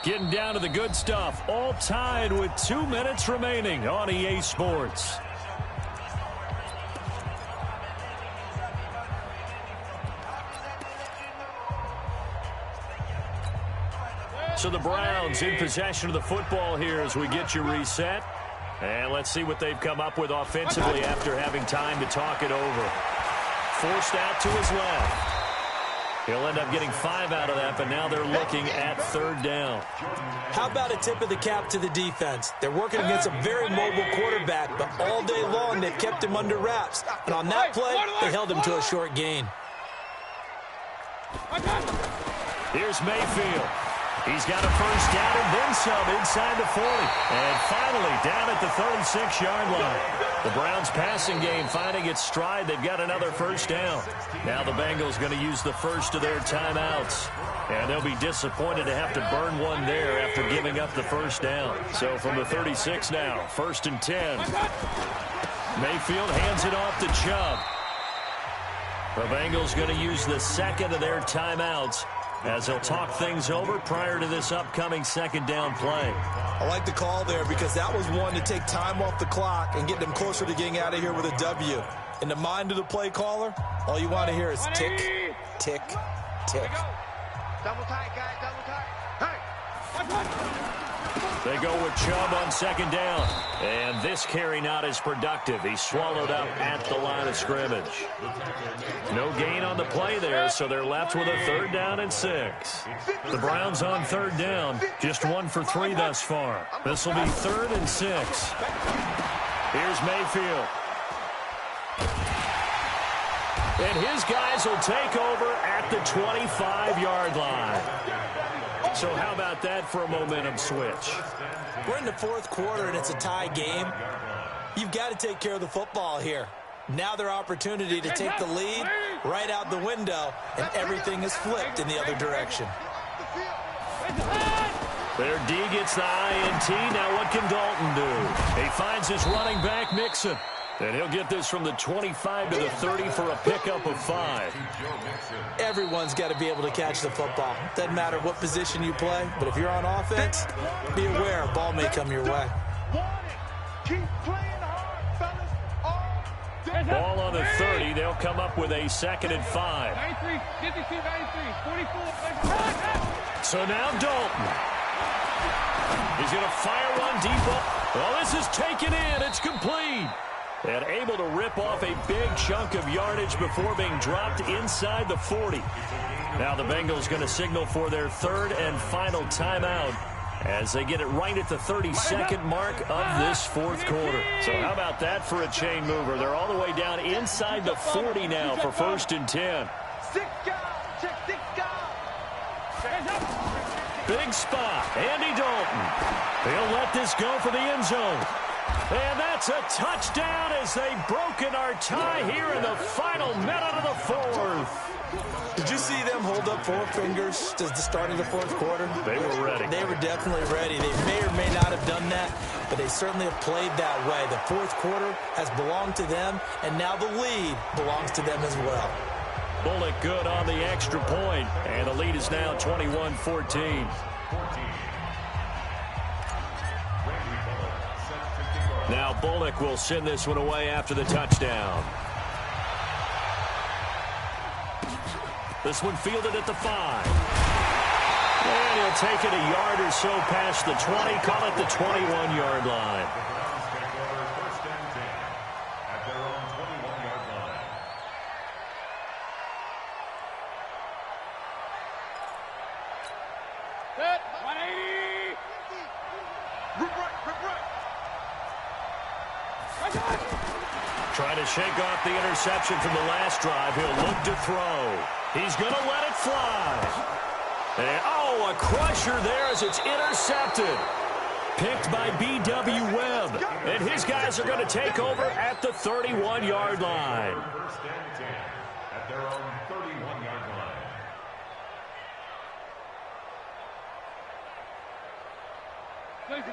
Getting down to the good stuff. All tied with 2 minutes remaining on EA Sports. So the Browns in possession of the football here as we get you reset. And let's see what they've come up with offensively after having time to talk it over. Forced out to his left. He'll end up getting 5 out of that, but now they're looking at 3rd down. How about a tip of the cap to the defense? They're working against a very mobile quarterback, but all day long they've kept him under wraps. And on that play, they held him to a short gain. Here's Mayfield. He's got a first down and then some inside the 40. And finally down at the 36-yard line. The Browns passing game finding its stride. They've got another first down. Now the Bengals going to use the first of their timeouts. And they'll be disappointed to have to burn one there after giving up the first down. So from the 36 now, 1st and 10. Mayfield hands it off to Chubb. The Bengals going to use the 2nd of their timeouts as they'll talk things over prior to this upcoming 2nd down play. I like the call there because that was one to take time off the clock and get them closer to getting out of here with a W. In the mind of the play caller, all you want to hear is tick, tick, tick. Double tight, guys, double tight. Hey, They go with Chubb on second down. And this carry not as productive. He's swallowed up at the line of scrimmage. No gain on the play there, so they're left with a 3rd down and 6. The Browns on 3rd down, just 1 for 3 thus far. This will be 3rd and 6. Here's Mayfield. And his guys will take over at the 25-yard line. So how about that for a momentum switch? We're in the 4th quarter, and it's a tie game. You've got to take care of the football here. Now their opportunity to take the lead right out the window, and everything is flipped in the other direction. Their D gets the INT. Now what can Dalton do? He finds his running back, Mixon. And he'll get this from the 25 to the 30 for a pickup of 5. Everyone's got to be able to catch the football. Doesn't matter what position you play, but if you're on offense, be aware a ball may come your way. Ball on the 30. They'll come up with a 2nd and 5. 93, 52, 93, 44. So now Dalton. He's going to fire one deep. Well, this is taken in. It's complete. And able to rip off a big chunk of yardage before being dropped inside the 40. Now the Bengals going to signal for their 3rd and final timeout as they get it right at the 32nd mark of this 4th quarter. So how about that for a chain mover? They're all the way down inside the 40 now for 1st and 10. Big spot. Andy Dalton. He'll let this go for the end zone. And that's a touchdown as they've broken our tie here in the final minute of the 4th. Did you see them hold up 4 fingers to the start of the 4th quarter? They were ready. They were definitely ready. They may or may not have done that, but they certainly have played that way. The 4th quarter has belonged to them, and now the lead belongs to them as well. Bullock good on the extra point, and the lead is now 21-14. Now Bullock will send this one away after the touchdown. This one fielded at the 5. And he'll take it a yard or so past the 20, call it the 21-yard line. Trying to shake off the interception from the last drive. He'll look to throw. He's going to let it fly. And, oh, a crusher there as it's intercepted. Picked by B.W. Webb. And his guys are going to take over at the 31-yard line. First and 10 at their own 31-yard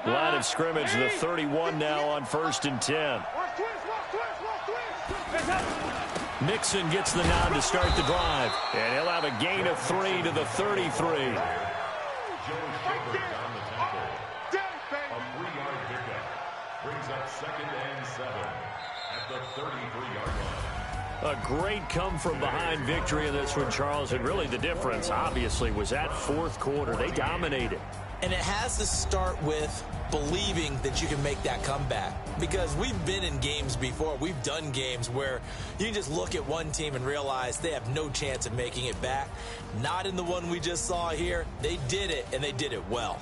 line. Line of scrimmage, the 31 now on 1st and 10. Mixon gets the nod to start the drive. And he'll have a gain of 3 to the 33. Joe Schobert on the tackle. A 3-yard pickup. Brings up 2nd and 7 at the 33-yard line. A great come-from-behind victory in this one, Charles. And really the difference, obviously, was that 4th quarter. They dominated. And it has to start with believing that you can make that comeback. Because we've been in games before. We've done games where you can just look at one team and realize they have no chance of making it back. Not in the one we just saw here. They did it, and they did it well.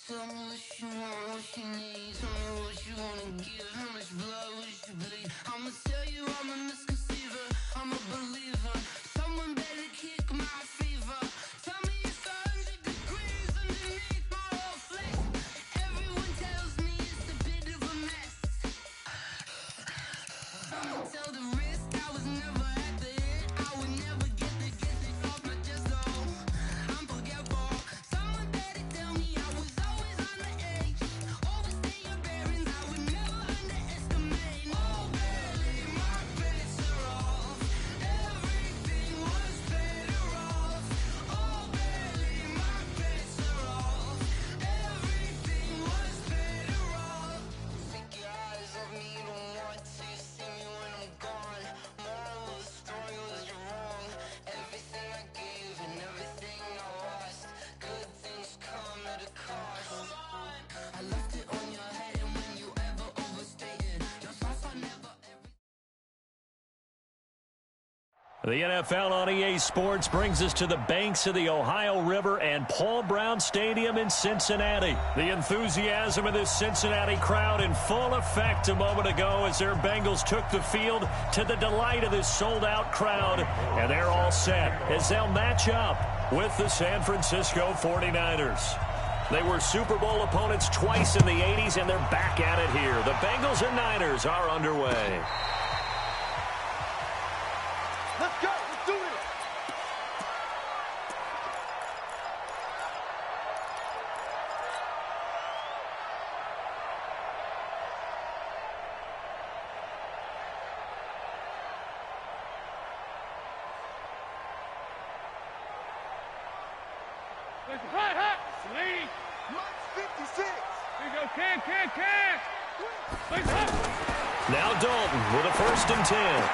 Tell me what you want, what you need. Tell me what you wanna give. How much blood would you bleed? I'ma tell you I'm a misconceiver. I'm a believer. Someone better kick my fever. Tell me it's 100 degrees underneath my whole flesh. Everyone tells me it's a bit of a mess. I'ma tell the risk I was never at the end. I would never get this off my chest. Oh, I'm forgetful. Someone better tell me I was always on the edge. Overstay your bearings, I would never underestimate. Oh, barely, my bets are off. Everything was better off. Oh, barely, my bets are off. Everything was better off. Take your eyes off me, don't want to see me when I'm gone. Moral of the story was you're wrong. Everything I gave and everything I lost. Good things come at a cost. I left it on your head, and when you ever overstated, your thoughts are never The NFL on EA Sports brings us to the banks of the Ohio River and Paul Brown Stadium in Cincinnati. The enthusiasm of this Cincinnati crowd in full effect a moment ago as their Bengals took the field to the delight of this sold-out crowd. And they're all set as they'll match up with the San Francisco 49ers. They were Super Bowl opponents twice in the 80s, and they're back at it here. The Bengals and Niners are underway. Let's go. Let's do this. Let's go. Hot, hot. Lady. Lunch 56. Here you go. Can. Let's go. Now Dalton with a 1st and 10.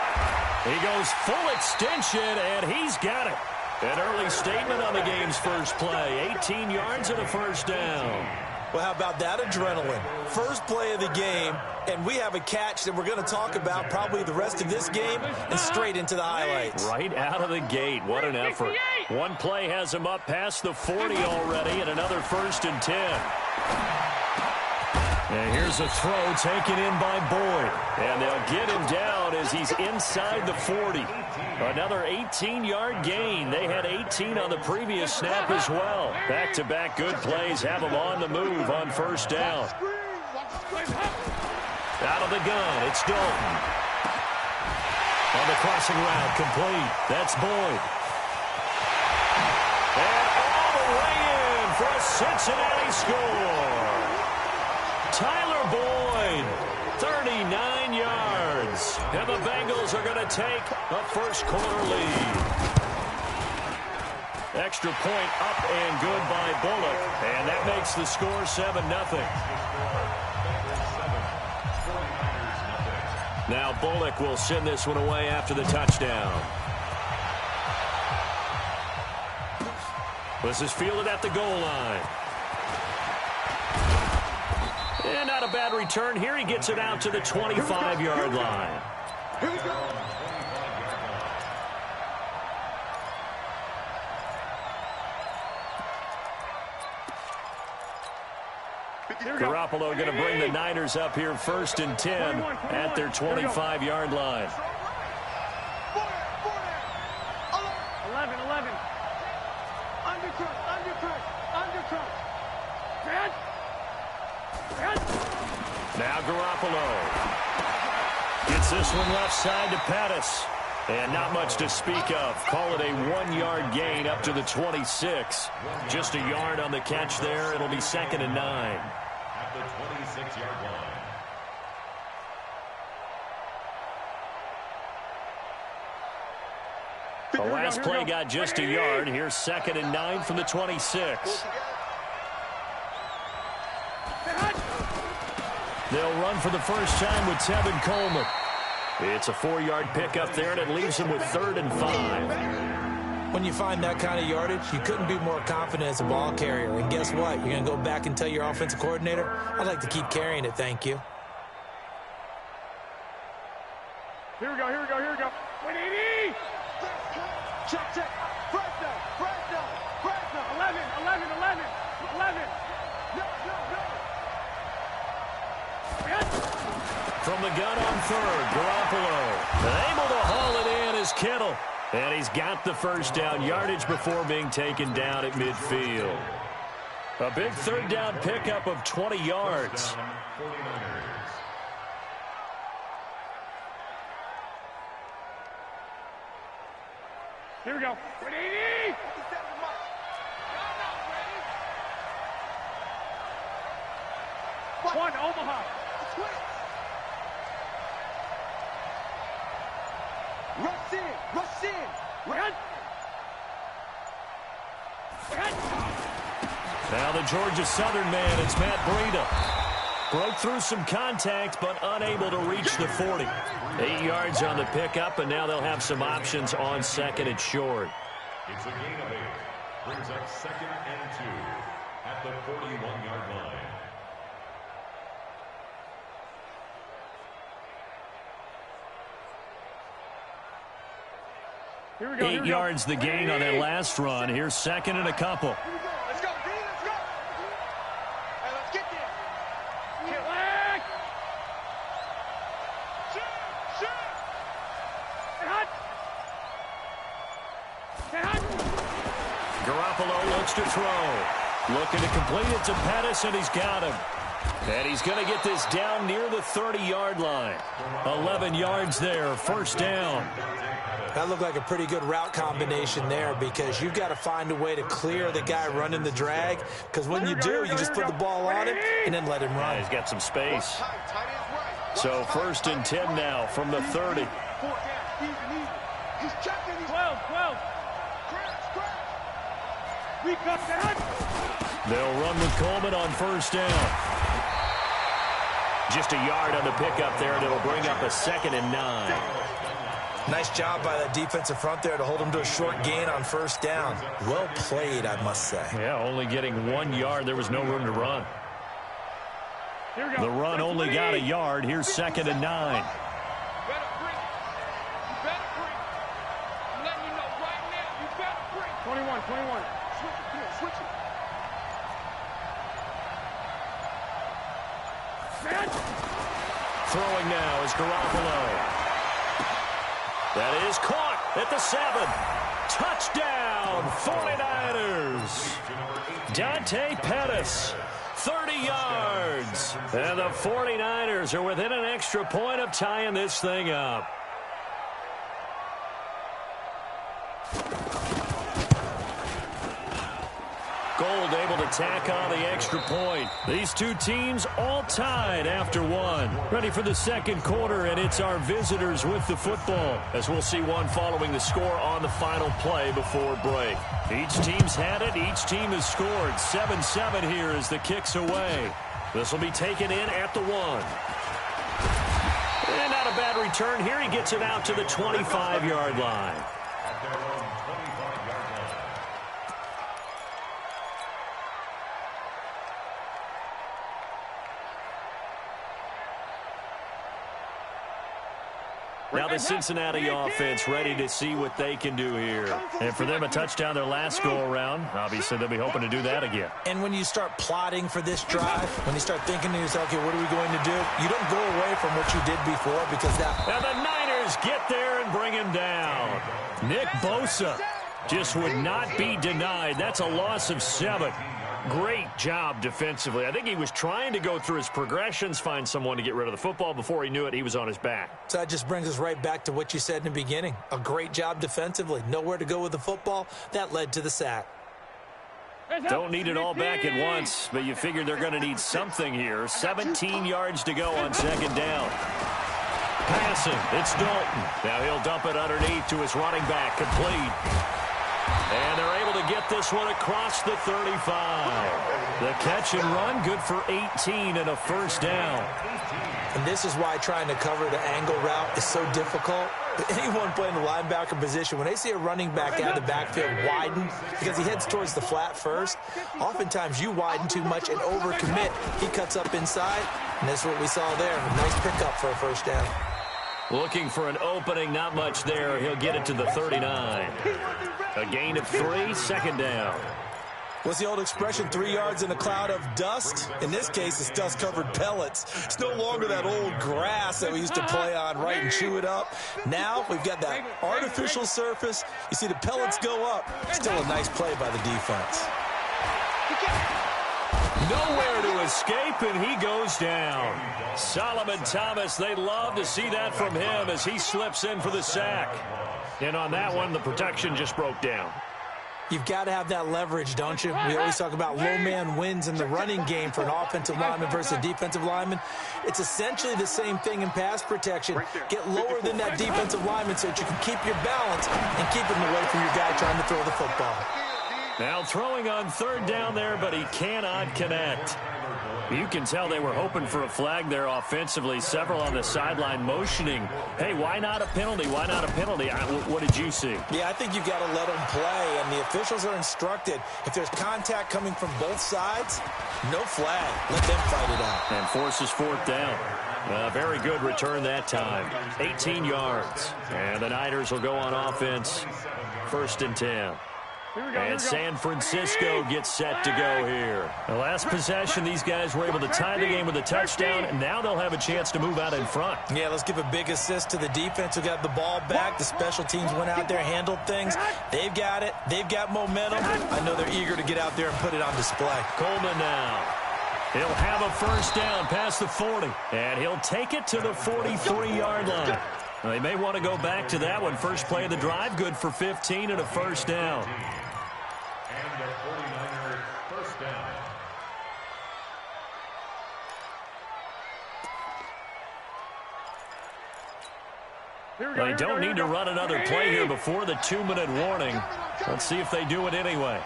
He goes full extension, and he's got it. An early statement on the game's first play. 18 yards and a 1st down. Well, how about that adrenaline? First play of the game, and we have a catch that we're going to talk about probably the rest of this game and straight into the highlights. Right out of the gate. What an effort. One play has him up past the 40 already, and another 1st and 10. And here's a throw taken in by Boyd. And they'll get him down as he's inside the 40. Another 18-yard gain. They had 18 on the previous snap as well. Back-to-back good plays have them on the move on 1st down. Out of the gun, it's Dalton. On the crossing route, complete. That's Boyd. And all the way in for a Cincinnati score. Tyler Boyd, 39 yards. And the Bengals are going to take a first-quarter lead. Extra point up and good by Bullock. And that makes the score 7-0. Now Bullock will send this one away after the touchdown. This is fielded at the goal line. And not a bad return here. He gets it out to the 25-yard line. Here we go. Garoppolo going to bring the Niners up here 1st and 10 at their 25-yard line. 11. Undercut. Now Garoppolo gets this one left side to Pettis. And not much to speak of. Call it a 1-yard gain up to the 26. Just a yard on the catch there. It'll be 2nd and 9. At the 26-yard line. The last play got just a yard. Here's 2nd and 9 from the 26. They'll run for the first time with Tevin Coleman. It's a 4-yard pickup there, and it leaves them with 3rd and 5. When you find that kind of yardage, you couldn't be more confident as a ball carrier. And guess what? You're going to go back and tell your offensive coordinator, I'd like to keep carrying it, thank you. Here we go. 180. Check. Press down. 11. No. from the gun on third. Garoppolo able to haul it in as Kittle. And he's got the first down yardage before being taken down at midfield. A big third down pickup of 20 yards. Here we go. Ready? One, Omaha. Rush in. Run. Now the Georgia Southern man, it's Matt Breida. Broke through some contact, but unable to reach the 40. 8 yards on the pickup, and now they'll have some options on second and short. It's a gain of 8. Brings up 2nd and 2 at the 41-yard line. Here we go. 8 yards the gain on that last run. Here's second and a couple. Let's go, B, let's go. Hey, let's get there. Leg. Shoot. Garoppolo looks to throw. Looking to complete it to Pettis, and he's got him. And he's going to get this down near the 30-yard line. 11 yards there, first down. That looked like a pretty good route combination there because you've got to find a way to clear the guy running the drag, because when you do, you just put the ball on him and then let him run. Yeah, he's got some space. So first and 10 now from the 30. He's checking. 12. We got that. They'll run with Coleman on first down. Just a yard on the pickup there, and it'll bring up a 2nd and 9. Nice job by that defensive front there to hold him to a short gain on first down. Well played, I must say. Yeah, only getting 1 yard. There was no room to run. Here we go. The run only got a yard. Here's 2nd and 9. You better bring it. I'm letting you know right now. You better bring it. 21. Switch it. Throwing now is Garoppolo. That is caught at the 7. Touchdown, 49ers. Dante Pettis, 30 yards. And the 49ers are within an extra point of tying this thing up. Gold able to tack on the extra point. These two teams all tied after one. Ready for the second quarter, and it's our visitors with the football, as we'll see one following the score on the final play before break. Each team's had it. Each team has scored. 7-7 here as the kick's away. This will be taken in at the 1. And not a bad return here. He gets it out to the 25-yard line. At their own 25-yard line. Now the Cincinnati offense ready to see what they can do here. And for them, a touchdown their last go-around. Obviously, they'll be hoping to do that again. And when you start plotting for this drive, when you start thinking to yourself, okay, what are we going to do? You don't go away from what you did before because that... And the Niners get there and bring him down. Nick Bosa just would not be denied. That's a loss of 7. Great job defensively. I think he was trying to go through his progressions, find someone to get rid of the football. Before he knew it, he was on his back. So that just brings us right back to what you said in the beginning. A great job defensively. Nowhere to go with the football. That led to the sack. Don't need it all back at once, but you figure they're going to need something here. 17 yards to go on second down. Passing, it's Dalton. Now he'll dump it underneath to his running back, complete. And they're able to get this one across the 35. The catch and run, good for 18 and a first down. And this is why trying to cover the angle route is so difficult. Anyone playing the linebacker position, when they see a running back out of the backfield widen, because he heads towards the flat first, oftentimes you widen too much and overcommit. He cuts up inside, and that's what we saw there. A nice pickup for a first down. Looking for an opening, not much there. He'll get it to the 39. A gain of 3, second down. What's the old expression, 3 yards in a cloud of dust? In this case, it's dust-covered pellets. It's no longer that old grass that we used to play on, right, and chew it up. Now we've got that artificial surface. You see the pellets go up. Still a nice play by the defense. Nowhere to escape, and he goes down. Solomon Thomas, they love to see that from him as he slips in for the sack. And on that one, the protection just broke down. You've got to have that leverage, don't you? We always talk about low man wins in the running game for an offensive lineman versus a defensive lineman. It's essentially the same thing in pass protection. Get lower than that defensive lineman so that you can keep your balance and keep him away from your guy trying to throw the football. Now throwing on third down there, but he cannot connect. You can tell they were hoping for a flag there offensively. Several on the sideline motioning. Hey, why not a penalty? Why not a penalty? What did you see? Yeah, I think you've got to let them play, and the officials are instructed. If there's contact coming from both sides, no flag. Let them fight it out. And forces fourth down. Very good return that time. 18 yards. And the Niners will go on offense. 1st and 10. And San Francisco gets set to go here. The last possession, these guys were able to tie the game with a touchdown, and now they'll have a chance to move out in front. Yeah, let's give a big assist to the defense who got the ball back. The special teams went out there, handled things. They've got it. They've got momentum. I know they're eager to get out there and put it on display. Coleman now. He'll have a first down past the 40, and he'll take it to the 43-yard line. They may want to go back to that one. First play of the drive, good for 15 and a first down. And the 49ers first down. They don't need to run another play here before the 2-minute warning. Let's see if they do it anyway.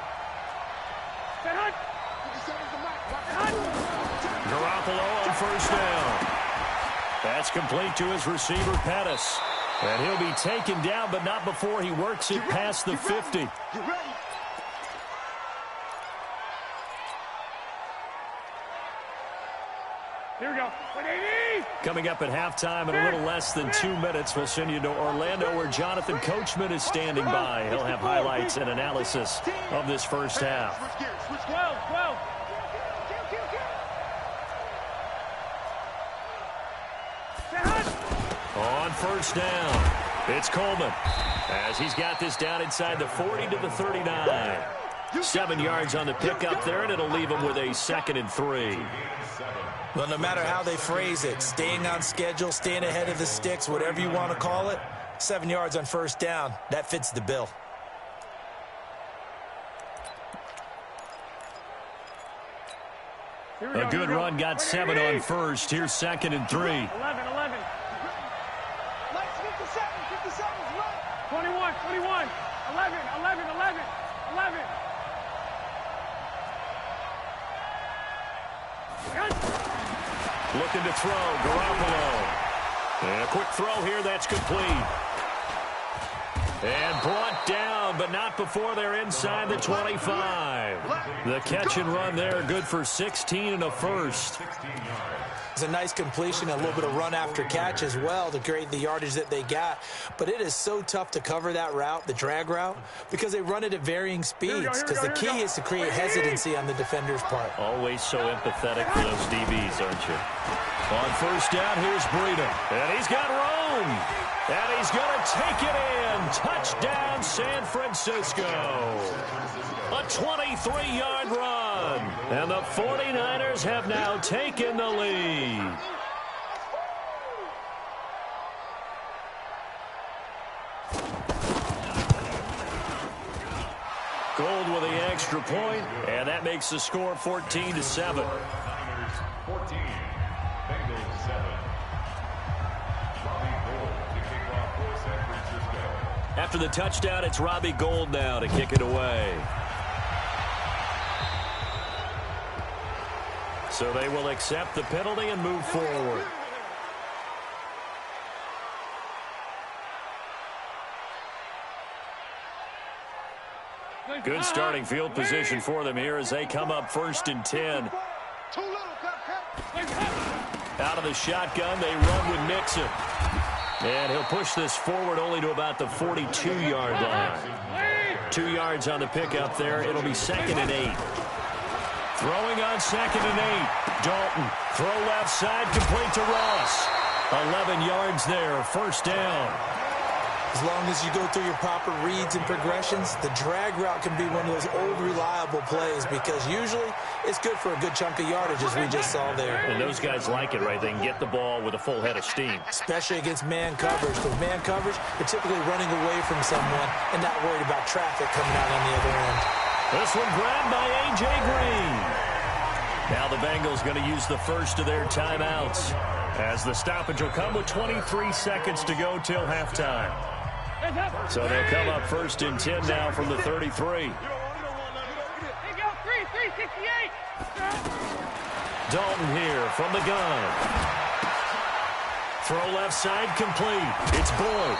Garoppolo on first down. That's complete to his receiver, Pettis. And he'll be taken down, but not before he works it past the 50. Here we go. Coming up at halftime in a little less than 2 minutes, we'll send you to Orlando where Jonathan Coachman is standing by. He'll have highlights and analysis of this first half. 12. On first down, it's Coleman as he's got this down inside the 40 to the 39. 7 yards on the pickup there, and it'll leave him with a 2nd and 3. Well, no matter how they phrase it, staying on schedule, staying ahead of the sticks, whatever you want to call it, 7 yards on first down, that fits the bill. A good run, got 7 on first. Here's 2nd and 3. 11. 21. 11. Looking to throw, Garoppolo. And a quick throw here, that's complete. And brought down, but not before they're inside the 25. The catch and run there, good for 16 and a first. It's a nice completion, a little bit of run after catch as well to create the yardage that they got. But it is so tough to cover that route, the drag route, because they run it at varying speeds. Because the key is to create hesitancy on the defender's part. Always so empathetic for those DBs, aren't you? On first down, here's Breida. And he's got room. And he's going to take it in. Touchdown, San Francisco. A 23-yard run. And the 49ers have now taken the lead. Gold with the extra point, and that makes the score 14-7. 14, Bengals 7. Robbie Gould to kick off for San Francisco. After the touchdown, it's Robbie Gould now to kick it away. So they will accept the penalty and move forward. Good starting field position for them here as they come up 1st and 10. Out of the shotgun, they run with Mixon. And he'll push this forward only to about the 42-yard line. 2 yards on the pickup there. It'll be 2nd and 8. Throwing on 2nd and 8. Dalton, throw left side, complete to Ross. 11 yards there, 1st down. As long as you go through your proper reads and progressions, the drag route can be one of those old reliable plays because usually it's good for a good chunk of yardage, as we just saw there. And those guys like it, right? They can get the ball with a full head of steam. Especially against man coverage. Because man coverage, you're typically running away from someone and not worried about traffic coming out on the other end. This one grabbed by A.J. Green. Now the Bengals going to use the first of their timeouts, as the stoppage will come with 23 seconds to go till halftime. So they'll come up 1st and 10 now from the 33. Dalton here from the gun. Throw left side complete. It's Boyd.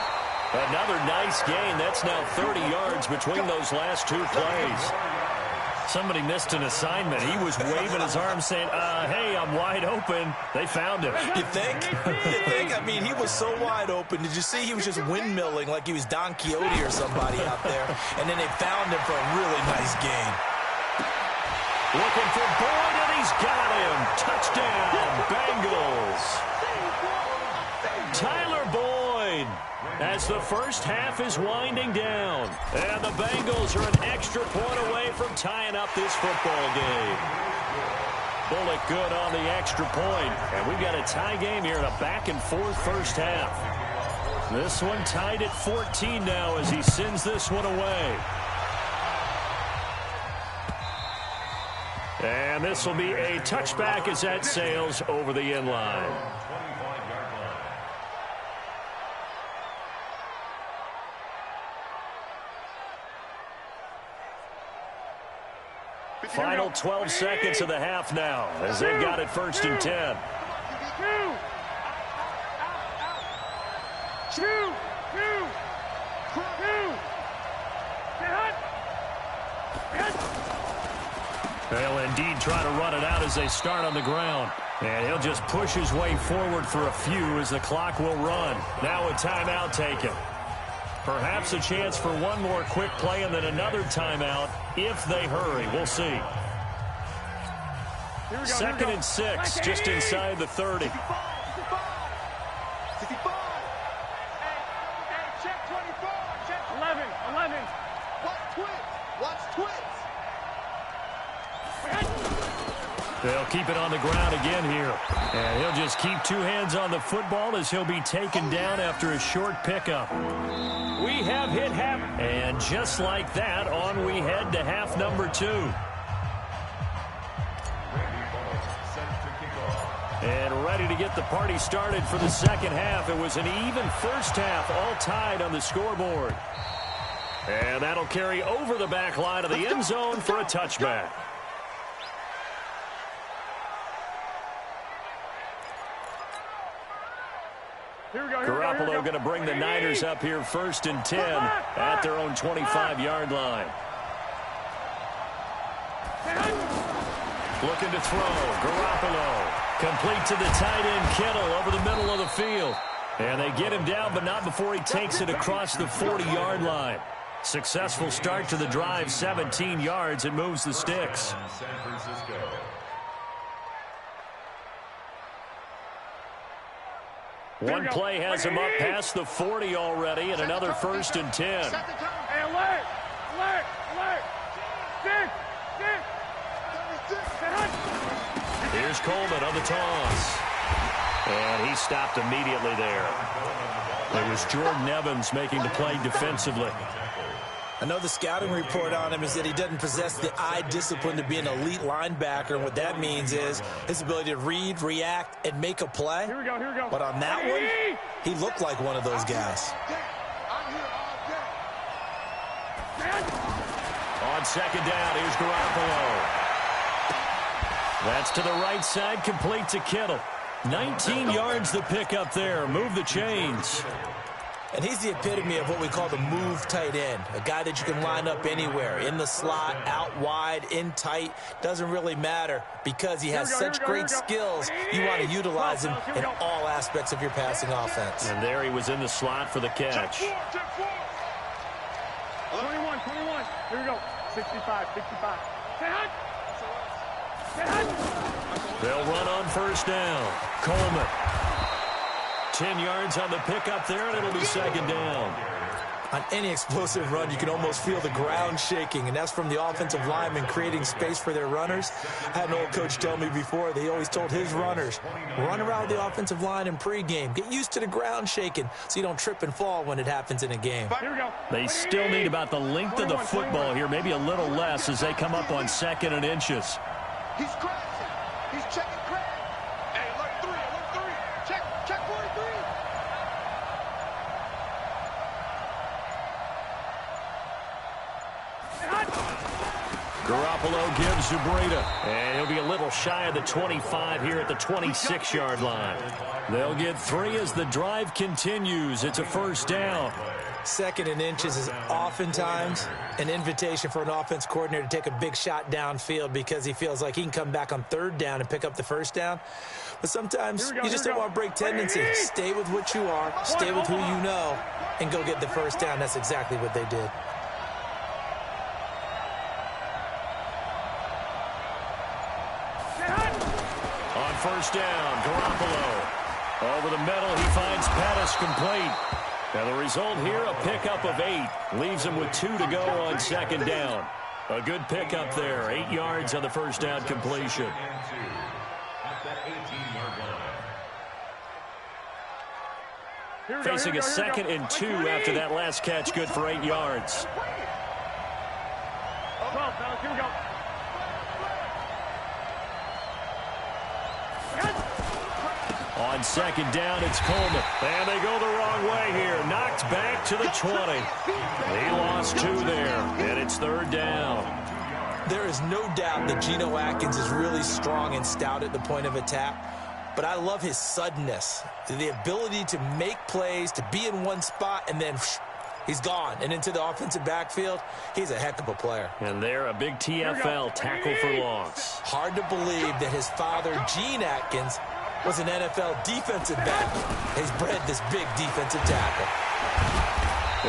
Another nice gain. That's now 30 yards between those last 2 plays. Somebody missed an assignment. He was waving his arm saying, hey, I'm wide open. They found him. You think? You think? I mean, he was so wide open. Did you see he was just windmilling like he was Don Quixote or somebody out there? And then they found him for a really nice gain. Looking for Boyd, and he's got him. Touchdown, Bengals. Tyler Boyd, as the first half is winding down. And the Bengals are an extra point away from tying up this football game. Bullock good on the extra point. And we've got a tie game here in a back-and-forth first half. This one tied at 14 now as he sends this one away. And this will be a touchback as that sails over the end line. Final 12 seconds of the half now as they've got it 1st and 10. They'll indeed try to run it out as they start on the ground. And he'll just push his way forward for a few as the clock will run. Now a timeout taken. Perhaps a chance for one more quick play and then another timeout if they hurry. We'll see. 2nd and 6, just inside the 30. Check 24. Check 11. Watch twits. They'll keep it on the ground again here. And he'll just keep 2 hands on the football as he'll be taken down after a short pickup. We have hit half. And just like that, on we head to half number 2. And ready to get the party started for the second half. It was an even first half, all tied on the scoreboard. And that'll carry over the back line of the end zone for a touchback. Garoppolo going to bring the Niners up here 1st and 10 at their own 25-yard line. Looking to throw. Garoppolo complete to the tight end Kittle over the middle of the field. And they get him down, but not before he takes it across the 40-yard line. Successful start to the drive, 17 yards, and moves the sticks. One play has him up past the 40 already, and another 1st and 10. Hey, alert! Here's Coleman on the toss. And he stopped immediately there. It was Jordan Evans making the play defensively. I know the scouting report on him is that he doesn't possess the eye discipline to be an elite linebacker. And what that means is his ability to read, react, and make a play. Here we go. But on that one, he looked like one of those guys. On 2nd down, here's Garoppolo. That's to the right side, complete to Kittle. 19 yards to pick up there. Move the chains. And he's the epitome of what we call the move tight end, a guy that you can line up anywhere, in the slot, out wide, in tight, doesn't really matter because he has such great skills. You want to utilize him in all aspects of your passing offense. And there he was in the slot for the catch. 21. Here we go. 65. Stay hot. Stay hot. They'll run on first down. Coleman. 10 yards on the pickup there, and it'll be second down. On any explosive run, you can almost feel the ground shaking, and that's from the offensive linemen creating space for their runners. I had an old coach tell me before, they always told his runners, run around the offensive line in pregame. Get used to the ground shaking so you don't trip and fall when it happens in a game. Here we go. They still need about the length of the football here, maybe a little less as they come up on 2nd and inches. He's crashing. He's checking crash. Hey, alert 3. Check 43. Garoppolo gives to Breida, and he'll be a little shy of the 25 here at the 26-yard line. They'll get 3 as the drive continues. It's a first down. 2nd and inches is oftentimes an invitation for an offense coordinator to take a big shot downfield because he feels like he can come back on 3rd down and pick up the first down. But sometimes you just don't want to break tendency. Stay with what you are, stay with who you know, and go get the first down. That's exactly what they did. On first down, Garoppolo. Over the middle, he finds Pettis complete. And the result here, a pickup of 8. Leaves him with 2 to go on 2nd down. A good pickup there. 8 yards on the first down completion. Facing a 2nd and 2 after that last catch, good for 8 yards. Here we go. On 2nd down, it's Coleman. And they go the wrong way here. Knocked back to the 20. He lost 2 there, and it's 3rd down. There is no doubt that Geno Atkins is really strong and stout at the point of attack, but I love his suddenness, the ability to make plays, to be in one spot, and then he's gone and into the offensive backfield. He's a heck of a player. And there, a big TFL tackle for loss. Hard to believe that his father, Gene Atkins, was an NFL defensive back. He's bred this big defensive tackle.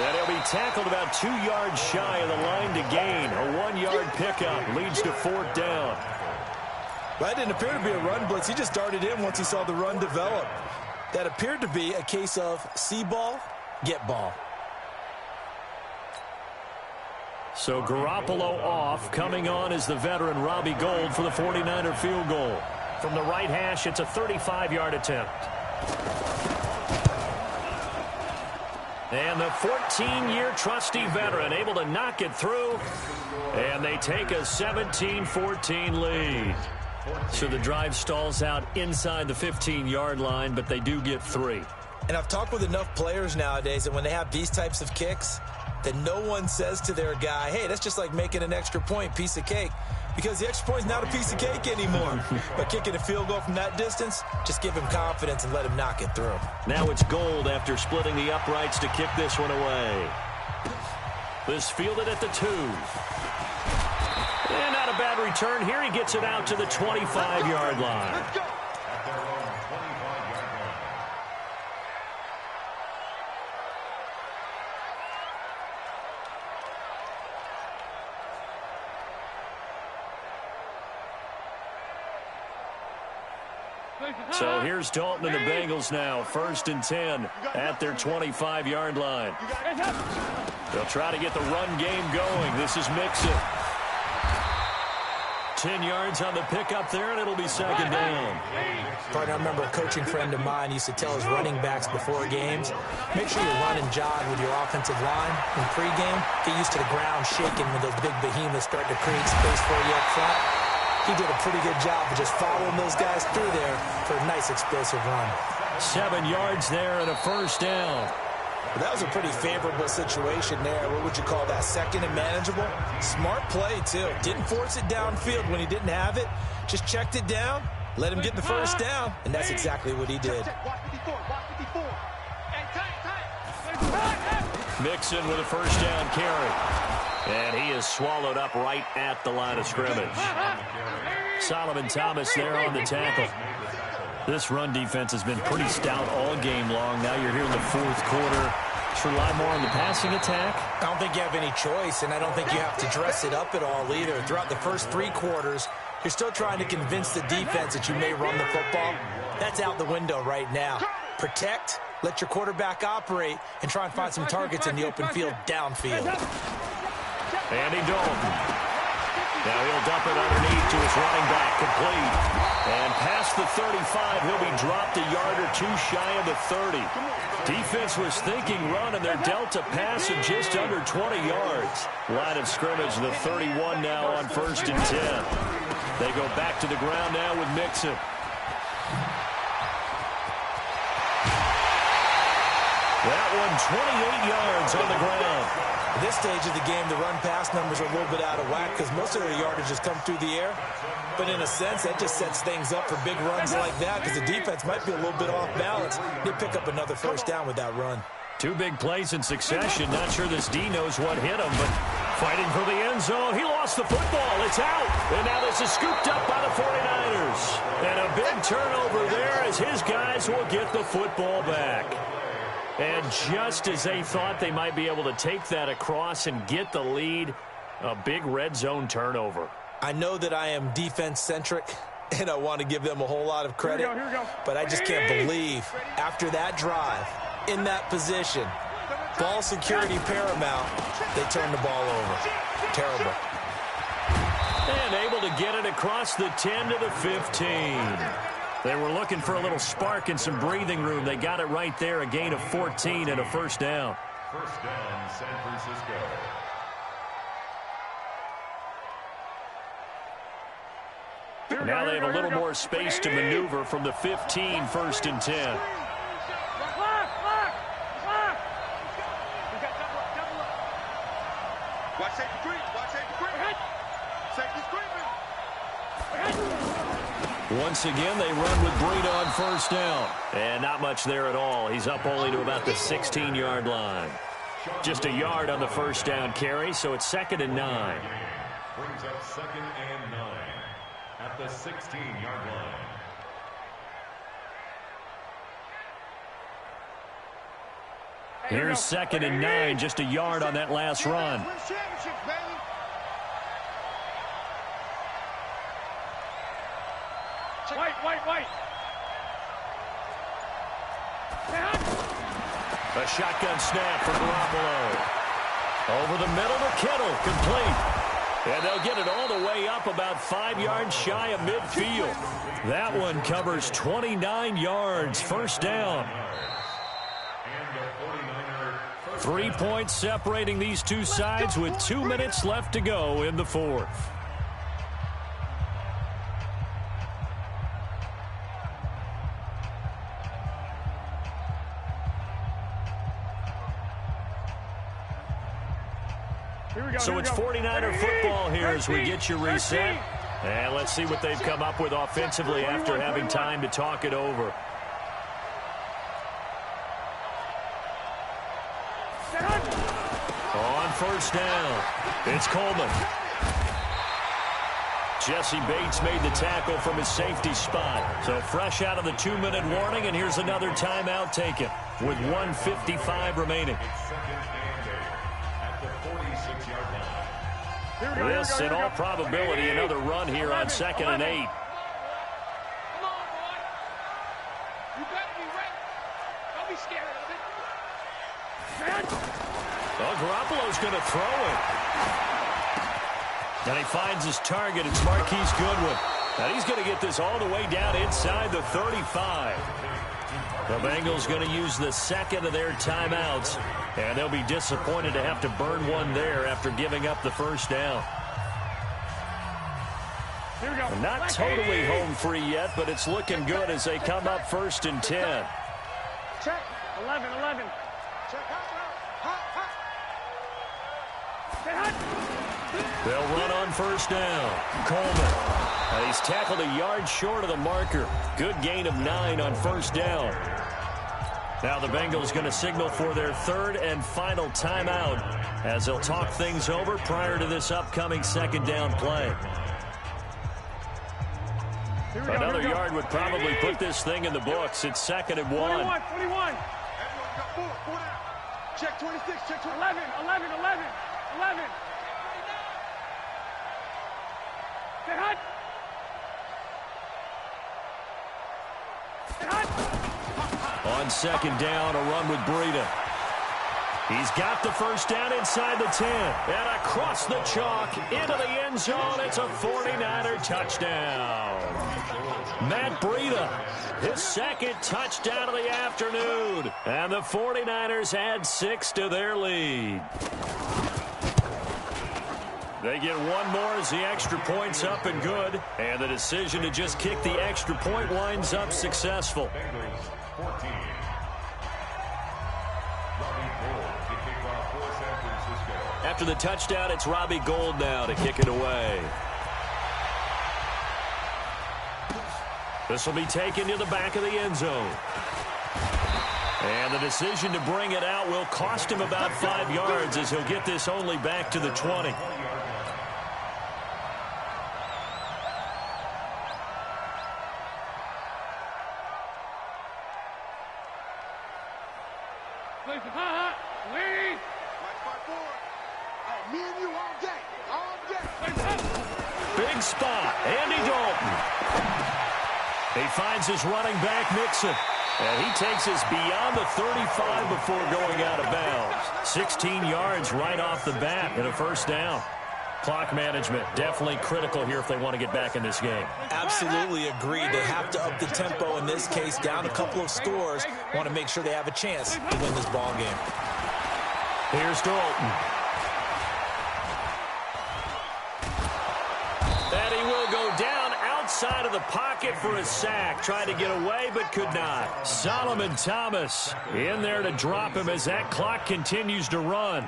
And he'll be tackled about 2 yards shy of the line to gain. A 1-yard pickup leads to 4th down. That didn't appear to be a run blitz. He just darted in once he saw the run develop. That appeared to be a case of see ball, get ball. So Garoppolo off. Coming on is the veteran Robbie Gould for the 49er field goal. From the right hash, it's a 35-yard attempt. And the 14-year trusty veteran able to knock it through. And they take a 17-14 lead. So the drive stalls out inside the 15-yard line, but they do get 3. And I've talked with enough players nowadays that when they have these types of kicks, that no one says to their guy, hey, that's just like making an extra point, piece of cake. Because the extra point is not a piece of cake anymore. But kicking a field goal from that distance, just give him confidence and let him knock it through. Now it's Gould after splitting the uprights to kick this one away. This fielded at the 2. And not a bad return here. He gets it out to the 25-yard line. So here's Dalton and the Bengals now. 1st and 10 at their 25-yard line. They'll try to get the run game going. This is Mixon. 10 yards on the pickup there, and it'll be 2nd down. Partner, I remember a coaching friend of mine used to tell his running backs before games, make sure you run and jog with your offensive line in pregame. Get used to the ground shaking when those big behemoths start to create space for you up front. He did a pretty good job of just following those guys through there for a nice explosive run. 7 yards there and a first down. Well, that was a pretty favorable situation there. What would you call that? 2nd and manageable? Smart play, too. Didn't force it downfield when he didn't have it. Just checked it down, let him get the first down, and that's exactly what he did. Mixon with a first down carry. And he is swallowed up right at the line of scrimmage. Solomon Thomas there on the tackle. This run defense has been pretty stout all game long. Now you're here in the 4th quarter. Just rely more on the passing attack? I don't think you have any choice, and I don't think you have to dress it up at all either. Throughout the first 3 quarters, you're still trying to convince the defense that you may run the football. That's out the window right now. Protect, let your quarterback operate, and try and find some targets in the open field downfield. Andy Dalton. Now he'll dump it underneath to his running back, complete. And past the 35, he'll be dropped a yard or 2 shy of the 30. Defense was thinking run, and they're dealt a pass of just under 20 yards. Line of scrimmage, the 31 now on 1st and 10. They go back to the ground now with Mixon. That one 28 yards on the ground. At this stage of the game, the run-pass numbers are a little bit out of whack because most of their yardage has come through the air. But in a sense, that just sets things up for big runs like that because the defense might be a little bit off balance. They pick up another first down with that run. 2 big plays in succession. Not sure this D knows what hit him, but fighting for the end zone. He lost the football. It's out. And now this is scooped up by the 49ers. And a big turnover there as his guys will get the football back. And just as they thought they might be able to take that across and get the lead, a big red zone turnover. I know that I am defense-centric, and I want to give them a whole lot of credit. Here we go. But I just can't believe, after that drive, in that position, ball security paramount, they turn the ball over. Terrible. And able to get it across the 10 to the 15. They were looking for a little spark and some breathing room. They got it right there, a gain of 14 and a first down. First down, San Francisco. Now they have a little more space to maneuver from the 15, 1st and 10. Watch safety creep. Watch safety creep. Safety's creeping. Once again, they run with Breida on first down. And not much there at all. He's up only to about the 16-yard line. Just a yard on the first down carry, so it's 2nd and 9. Brings up 2nd and 9 at the 16-yard line. Here's 2nd and 9, just a yard on that last run. White. A shotgun snap for Garoppolo. Over the middle to Kittle, complete. And they'll get it all the way up about 5 yards shy of midfield. That one covers 29 yards, first down. 3 points separating these two sides with 2 minutes left to go in the 4th. So it's 49er football here as we get you reset. And let's see what they've come up with offensively after having time to talk it over. On first down, it's Coleman. Jesse Bates made the tackle from his safety spot. So fresh out of the 2-minute warning, and here's another timeout taken with 1:55 remaining. This, in all probability, another run here on 2nd and 8. Come on, boy. You better be ready. Don't be scared of it. Well, Garoppolo's going to throw it. And he finds his target. It's Marquise Goodwin. And he's going to get this all the way down inside the 35. The Bengals going to use the 2nd of their timeouts. And they'll be disappointed to have to burn one there after giving up the first down. Here we go. Not totally home free yet, but it's looking good as they come up 1st and 10. Check. 11. Check hot. Stay hot. They'll run on first down. Coleman. And he's tackled a yard short of the marker. Good gain of 9 on first down. Now the Bengals going to signal for their 3rd and final timeout as they'll talk things over prior to this upcoming 2nd down play. Another yard would probably put this thing in the books. It's 2nd and 1. 41. Everyone got 4 down. Check 26. Check 11. 11. Get hot. On second down, a run with Breida. He's got the first down inside the 10. And across the chalk into the end zone. It's a 49er touchdown. Matt Breida, his second touchdown of the afternoon. And the 49ers add 6 to their lead. They get one more as the extra point's up and good. And the decision to just kick the extra point winds up successful. After the touchdown, it's Robbie Gould now to kick it away. This will be taken to the back of the end zone. And the decision to bring it out will cost him about 5 yards as he'll get this only back to the 20. Big spot, Andy Dalton. He finds his running back, Mixon. And he takes us beyond the 35 before going out of bounds. 16 yards right off the bat and a first down. Clock management definitely critical here if they want to get back in this game. Absolutely agreed. They have to up the tempo in this case, down a couple of scores. Want to make sure they have a chance to win this ball game. Here's Dalton. And he will go down outside of the pocket for a sack. Tried to get away but could not. Solomon Thomas in there to drop him as that clock continues to run.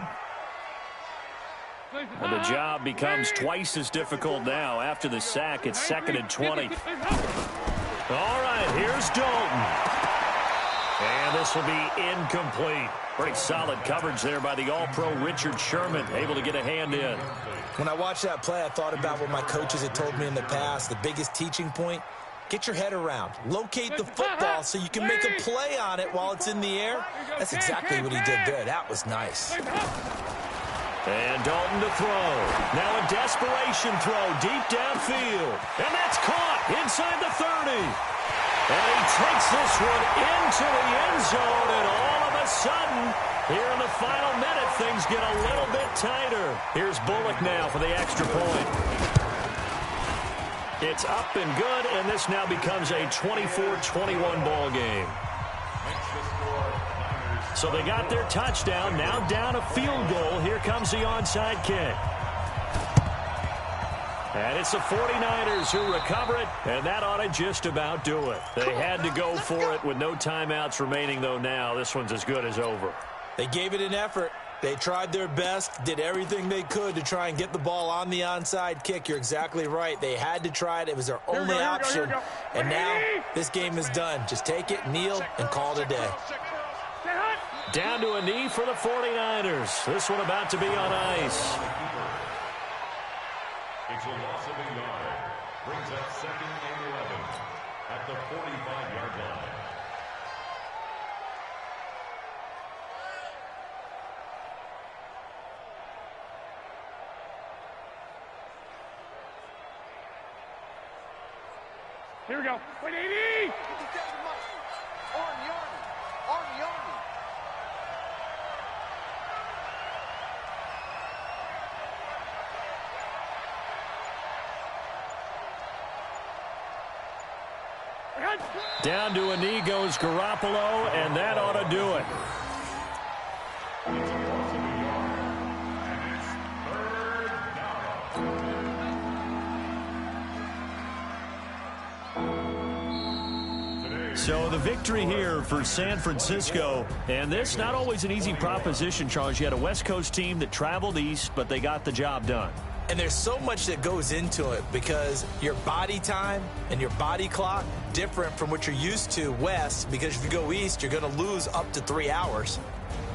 And the job becomes twice as difficult now. After the sack, it's 2nd and 20. All right, here's Dalton. And this will be incomplete. Pretty solid coverage there by the All-Pro Richard Sherman, able to get a hand in. When I watched that play, I thought about what my coaches had told me in the past. The biggest teaching point, get your head around. Locate the football so you can make a play on it while it's in the air. That's exactly what he did there. That was nice. And Dalton to throw. Now a desperation throw deep downfield. And that's caught inside the 30. And he takes this one into the end zone. And all of a sudden, here in the final minute, things get a little bit tighter. Here's Bullock now for the extra point. It's up and good, and this now becomes a 24-21 ball game. So they got their touchdown, now down a field goal. Here comes the onside kick. And it's the 49ers who recover it, and that ought to just about do it. They had to go for it with no timeouts remaining, though now. This one's as good as over. They gave it an effort. They tried their best, did everything they could to try and get the ball on the onside kick. You're exactly right. They had to try it. It was their only option. And now this game is done. Just take it, kneel, and call it a day. Down to a knee for the 49ers. This one about to be on ice. It's a loss of a yard. Brings up 2nd and 11 at the 45-yard line. Here we go. Wait, 80! Down to a knee goes Garoppolo, and that ought to do it. So the victory here for San Francisco, and this not always an easy proposition, Charles. You had a West Coast team that traveled east, but they got the job done. And there's so much that goes into it because your body time and your body clock different from what you're used to west, because if you go east, you're going to lose up to 3 hours,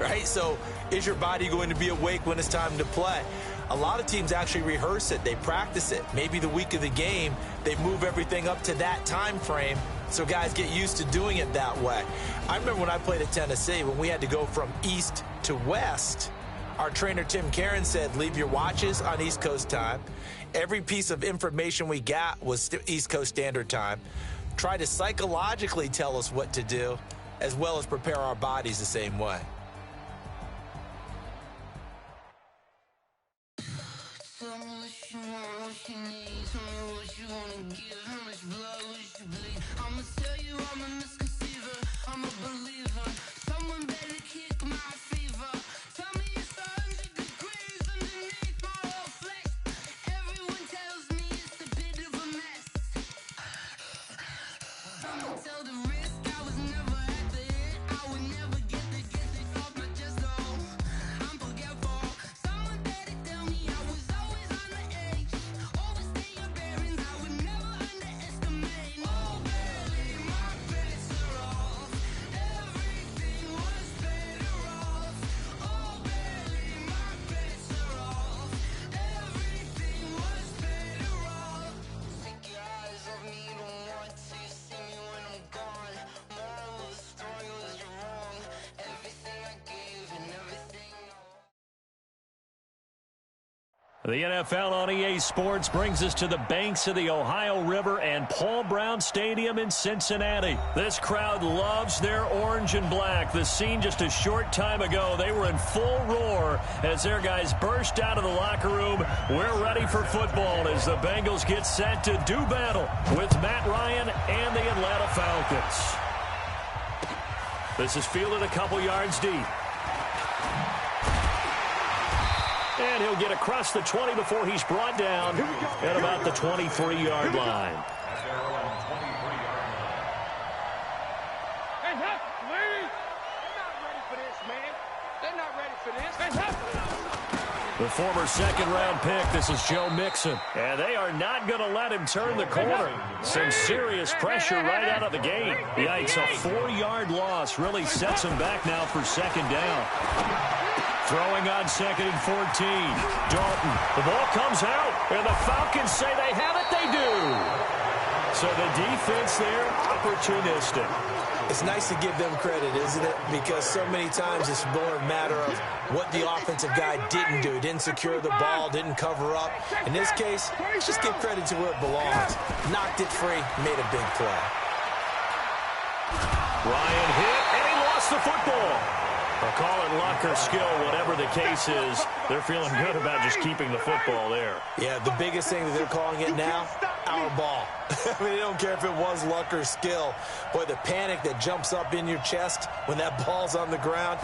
right? So is your body going to be awake when it's time to play? A lot of teams actually rehearse it. They practice it. Maybe the week of the game, they move everything up to that time frame so guys get used to doing it that way. I remember when I played at Tennessee, when we had to go from east to West, our trainer Tim Karen said, leave your watches on East Coast time. Every piece of information we got was East Coast Standard Time. Try to psychologically tell us what to do, as well as prepare our bodies the same way. Tell me what you want, what you need. Tell me what you wanna give. How much blood would you bleed? I'ma tell you I'm a misconceiver. I'm a believer. Someone better kick my fever. Tell me it's 100 degrees underneath my whole flesh. Everyone tells me it's a bit of a mess. I'ma tell the risk I was never at the hit. I would never get it off my chest. Oh, I'm forgetful. Someone better tell me I was always on the edge. Overstay your bearings, I would never underestimate. Oh, barely, my bets are off. Everything was better off. Oh, barely, my bets are off. Everything was better off. Take your eyes off me, don't want to see me when I'm gone. Moral of the story was you're wrong. Everything I gave and everything The NFL on EA Sports brings us to the banks of the Ohio River and Paul Brown Stadium in Cincinnati. This crowd loves their orange and black. The scene just a short time ago, they were in full roar as their guys burst out of the locker room. We're ready for football as the Bengals get set to do battle with Matt Ryan and the Atlanta Falcons. This is fielded a couple yards deep. And he'll get across the 20 before he's brought down at about the 23-yard line. Hands up, please. They're not ready for this, man. They're not ready for this. Hands up. The former second-round pick, this is Joe Mixon. And they are not going to let him turn the corner. Some serious pressure right out of the gate. Yikes, a 4-yard loss really sets him back now for second down. Throwing on 2nd and 14. Dalton. The ball comes out, and the Falcons say they have it. They do. So the defense there, opportunistic. It's nice to give them credit, isn't it? Because so many times it's more a matter of what the offensive guy didn't do. Didn't secure the ball, didn't cover up. In this case, let's just give credit to where it belongs. Knocked it free, made a big play. Ryan hit, and he lost the football. I'll call it luck or skill, whatever the case is. They're feeling good about just keeping the football there. Yeah, the biggest thing that they're calling it now, our ball. I mean, they don't care if it was luck or skill. Boy, the panic that jumps up in your chest when that ball's on the ground,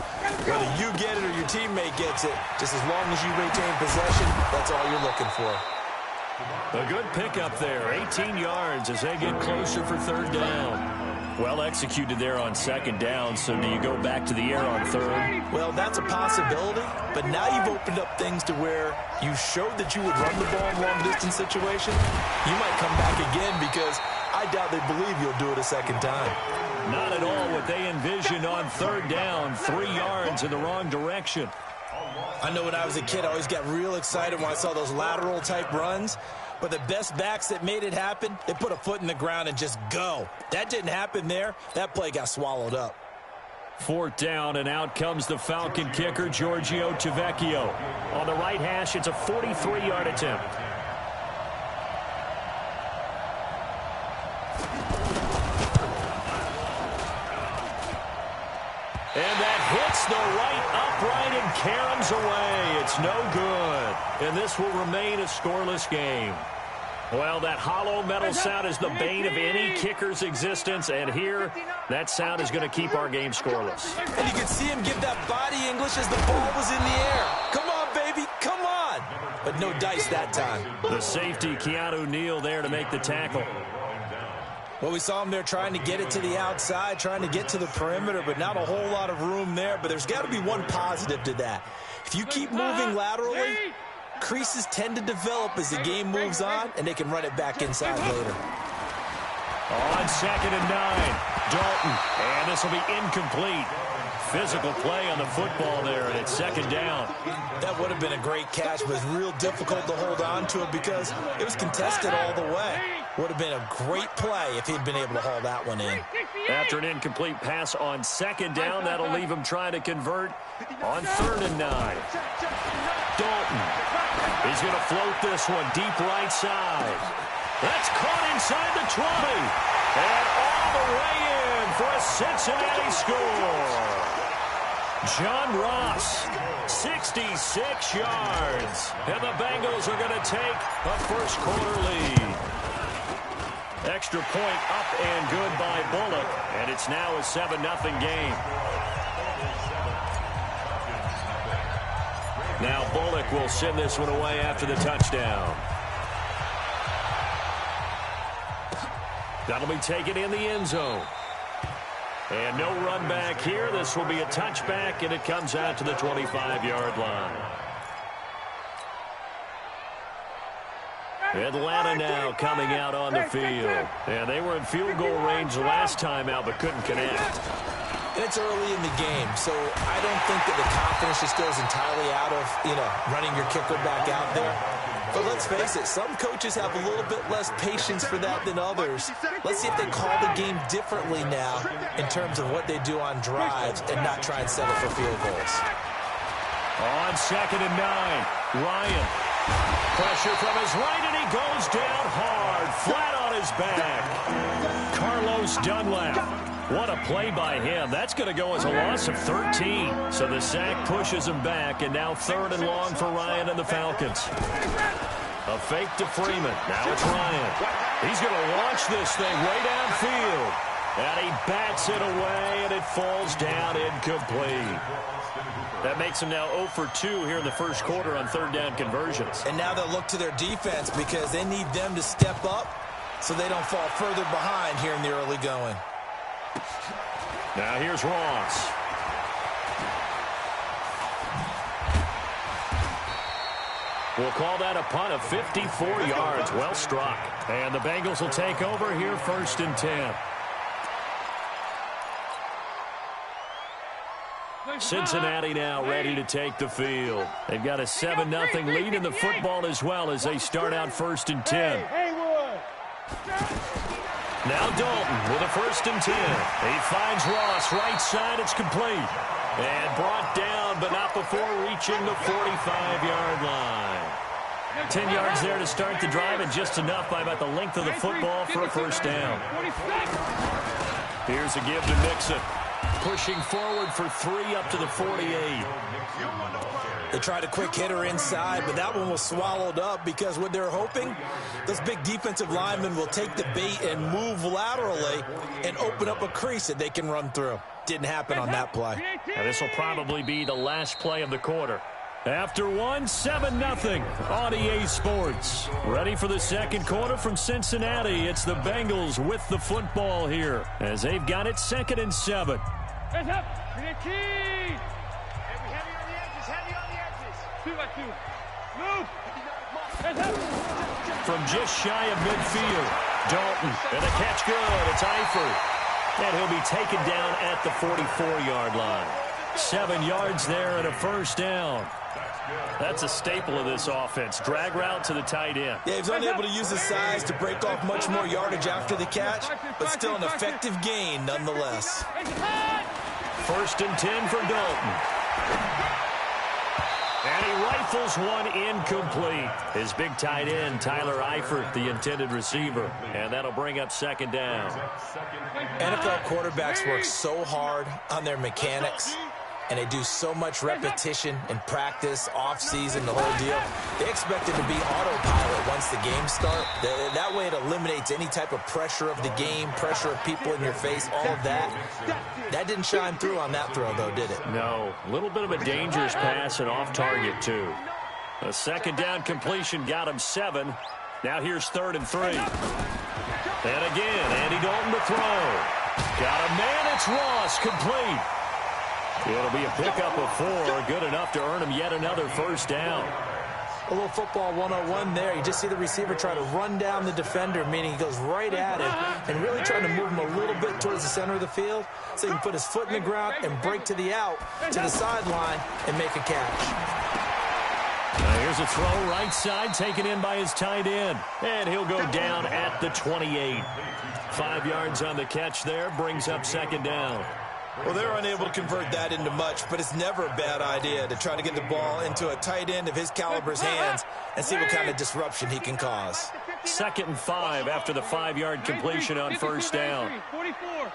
whether you get it or your teammate gets it, just as long as you retain possession, that's all you're looking for. A good pickup there, 18 yards as they get closer for third down. Well executed there on second down, so do you go back to the air on third? Well, that's a possibility, but now you've opened up things to where you showed that you would run the ball in long-distance situation. You might come back again because I doubt they believe you'll do it a second time. Not at all what they envisioned on third down, 3 yards in the wrong direction. I know when I was a kid, I always got real excited when I saw those lateral-type runs. But the best backs that made it happen, they put a foot in the ground and just go. That didn't happen there. That play got swallowed up. Fourth down, and out comes the Falcon kicker, Giorgio Tavecchio. On the right hash, it's a 43-yard attempt. And that hits the right upright and caroms away. It's no good. And this will remain a scoreless game. Well, that hollow metal sound is the bane of any kicker's existence. And here, that sound is going to keep our game scoreless. And you can see him give that body English as the ball was in the air. Come on, baby, come on. But no dice that time. The safety, Keanu Neal, there to make the tackle. Well, we saw him there trying to get it to the outside, trying to get to the perimeter, but not a whole lot of room there. But there's got to be one positive to that. If you keep moving laterally, creases tend to develop as the game moves on, and they can run it back inside later. On 2nd and 9, Dalton, and this will be incomplete. Physical play on the football there, and it's second down. That would have been a great catch, but it's real difficult to hold on to it because it was contested all the way. Would have been a great play if he'd been able to haul that one in. After an incomplete pass on second down, that'll leave him trying to convert on 3rd and 9. Dalton. He's going to float this one deep right side. That's caught inside the 20. And all the way in for a Cincinnati score. John Ross, 66 yards. And the Bengals are going to take a first quarter lead. Extra point up and good by Bullock. And it's now a 7-0 game. Now Bullock will send this one away after the touchdown. That'll be taken in the end zone. And no run back here. This will be a touchback, and it comes out to the 25-yard line. Atlanta now coming out on the field. And they were in field goal range last time out, but couldn't connect. And it's early in the game, so I don't think that the confidence just goes entirely out of, running your kicker back out there. But let's face it, some coaches have a little bit less patience for that than others. Let's see if they call the game differently now in terms of what they do on drives and not try and settle for field goals. On 2nd and 9, Ryan. Pressure from his right, and he goes down hard, flat on his back. Carlos Dunlap. What a play by him. That's going to go as a loss of 13. So the sack pushes him back, and now 3rd and long for Ryan and the Falcons. A fake to Freeman. Now it's Ryan. He's going to launch this thing way downfield. And he bats it away, and it falls down incomplete. That makes him now 0 for 2 here in the first quarter on 3rd down conversions. And now they'll look to their defense because they need them to step up so they don't fall further behind here in the early going. Now here's Ross. We'll call that a punt of 54 yards. Well struck. And the Bengals will take over here 1st and 10. Cincinnati now ready to take the field. They've got a 7-0 lead in the football as well as they start out 1st and 10. Now Dalton with a 1st and 10. He finds Ross right side. It's complete. And brought down, but not before reaching the 45-yard line. 10 yards there to start the drive, and just enough by about the length of the football for a 1st down. Here's a give to Mixon. Pushing forward for 3 up to the 48. They tried a quick hitter inside, but that one was swallowed up because what they're hoping, those big defensive linemen will take the bait and move laterally and open up a crease that they can run through. Didn't happen on that play. Now this will probably be the last play of the quarter. After 7-0 on EA Sports. Ready for the second quarter from Cincinnati. It's the Bengals with the football here as they've got it 2nd and 7. Heads up. Heavy on the edges. Heavy on the edges. 2 by 2. Move. Heads up. From just shy of midfield, Dalton. And a catch good. It's Eifert. And he'll be taken down at the 44-yard line. 7 yards there and a 1st down. That's a staple of this offense. Drag route to the tight end. Yeah, he's unable to use his size to break off much more yardage after the catch, but still an effective gain nonetheless. 1st and 10 for Dalton. And he rifles one incomplete. His big tight end, Tyler Eifert, the intended receiver. And that'll bring up 2nd down. NFL quarterbacks work so hard on their mechanics, and they do so much repetition and practice, off-season, the whole deal. They expect it to be autopilot once the game starts. That way it eliminates any type of pressure of the game, pressure of people in your face, all of that. That didn't shine through on that throw, though, did it? No. A little bit of a dangerous pass and off target, too. A 2nd down completion got him 7. Now here's 3rd and 3. And again, Andy Dalton to throw. Got a man, it's Ross, complete. It'll be a pickup of 4, good enough to earn him yet another 1st down. A little football 101 there. You just see the receiver try to run down the defender, meaning he goes right at him and really trying to move him a little bit towards the center of the field so he can put his foot in the ground and break to the out, to the sideline, and make a catch. Now here's a throw right side taken in by his tight end. And he'll go down at the 28. 5 yards on the catch there, brings up second down. Well, they're unable to convert that into much, but it's never a bad idea to try to get the ball into a tight end of his caliber's hands and see what kind of disruption he can cause. 2nd and 5 after the 5-yard completion on first down. 44.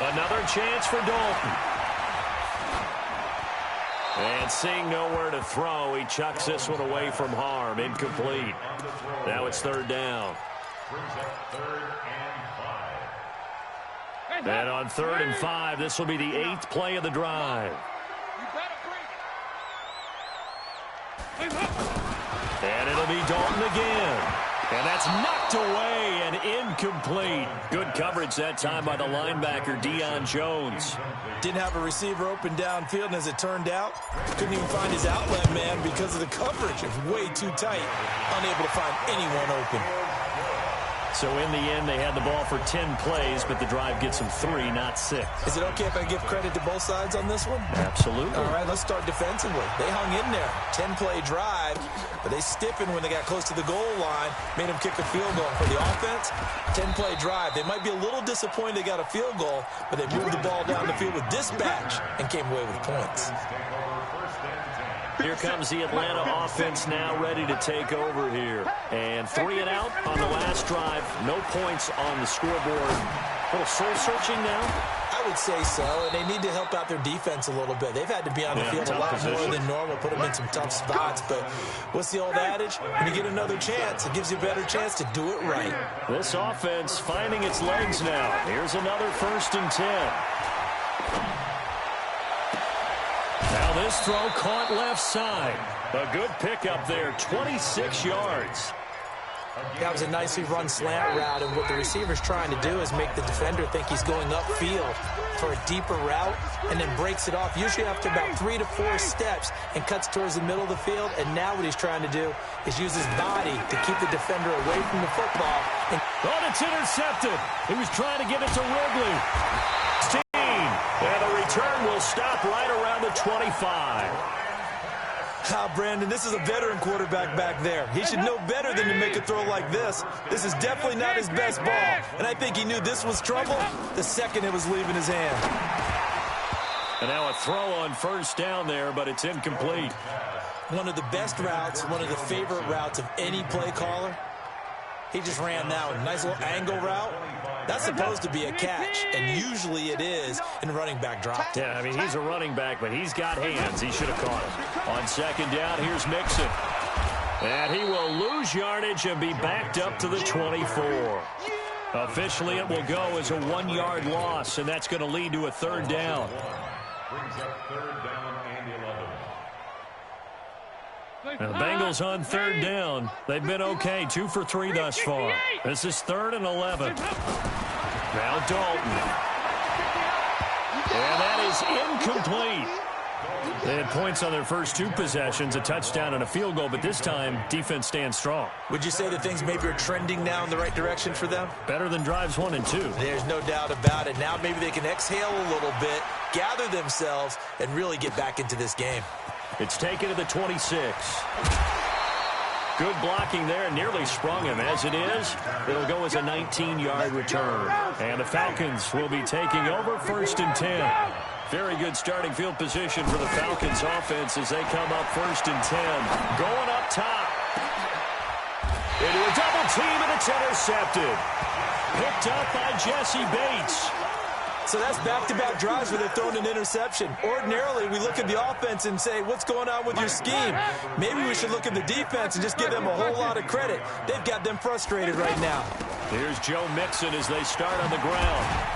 Another chance for Dalton. And seeing nowhere to throw, he chucks this one away from harm. Incomplete. Now it's 3rd down. And on 3rd and 5, this will be the 8th play of the drive. And it'll be Dalton again. And that's knocked away and incomplete. Good coverage that time by the linebacker, Deion Jones. Didn't have a receiver open downfield, and as it turned out, couldn't even find his outlet man because of the coverage. It was way too tight, unable to find anyone open. So in the end, they had the ball for 10 plays, but the drive gets them 3, not 6. Is it okay if I give credit to both sides on this one? Absolutely. All right, let's start defensively. They hung in there. 10-play drive, but they stiffened when they got close to the goal line, made them kick a field goal. For the offense, 10-play drive. They might be a little disappointed they got a field goal, but they moved the ball down the field with dispatch and came away with points. Here comes the Atlanta offense now ready to take over here. And 3 and out on the last drive. No points on the scoreboard. A little soul-searching now? I would say so, and they need to help out their defense a little bit. They've had to be on the field a lot more than normal, put them in some tough spots. But what's the old adage? When you get another chance, it gives you a better chance to do it right. This offense finding its legs now. Here's another 1st and 10. Now this throw caught left side. A good pickup there, 26 yards. That was a nicely run slant route, and what the receiver's trying to do is make the defender think he's going upfield for a deeper route and then breaks it off, usually after about 3 to 4 steps, and cuts towards the middle of the field. And now what he's trying to do is use his body to keep the defender away from the football. Oh, it's intercepted. He was trying to get it to Wrigley. And the return will stop right around the 25. Brandon, this is a veteran quarterback back there. He should know better than to make a throw like this. This is definitely not his best ball. And I think he knew this was trouble the second it was leaving his hand. And now a throw on 1st down there, but it's incomplete. One of the best routes, one of the favorite routes of any play caller. He just ran that one. Nice little angle route. That's supposed to be a catch, and usually it is in running back drop. Yeah, I mean, he's a running back, but he's got hands. He should have caught him. On 2nd down, here's Mixon. And he will lose yardage and be backed up to the 24. Officially, it will go as a 1-yard loss, and that's going to lead to a 3rd down. Brings up 3rd down and 11. And the Bengals on 3rd down. They've been okay, 2 for 3 thus far. This is 3rd and 11. Now Dalton. And that is incomplete. They had points on their first 2 possessions, a touchdown and a field goal, but this time, defense stands strong. Would you say that things maybe are trending now in the right direction for them? Better than drives 1 and 2. There's no doubt about it. Now maybe they can exhale a little bit, gather themselves, and really get back into this game. It's taken to the 26. Good blocking there, nearly sprung him. As it is, it'll go as a 19-yard return. And the Falcons will be taking over 1st and 10. Very good starting field position for the Falcons offense as they come up 1st and 10. Going up top. Into a double team, and it's intercepted. Picked up by Jesse Bates. So that's back-to-back drives where they're throwing an interception. Ordinarily, we look at the offense and say, what's going on with your scheme? Maybe we should look at the defense and just give them a whole lot of credit. They've got them frustrated right now. Here's Joe Mixon as they start on the ground.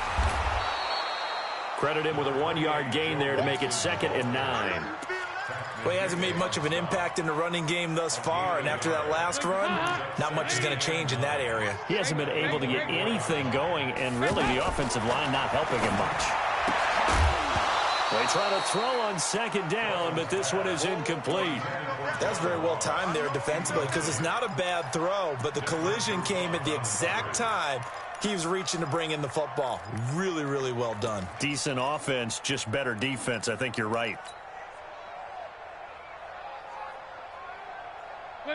Credit him with a 1-yard gain there to make it 2nd and 9. Well, he hasn't made much of an impact in the running game thus far, and after that last run, not much is going to change in that area. He hasn't been able to get anything going, and really the offensive line not helping him much. They try to throw on 2nd down, but this one is incomplete. That's very well timed there defensively because it's not a bad throw, but the collision came at the exact time he was reaching to bring in the football. Really, really well done. Decent offense, just better defense. I think you're right.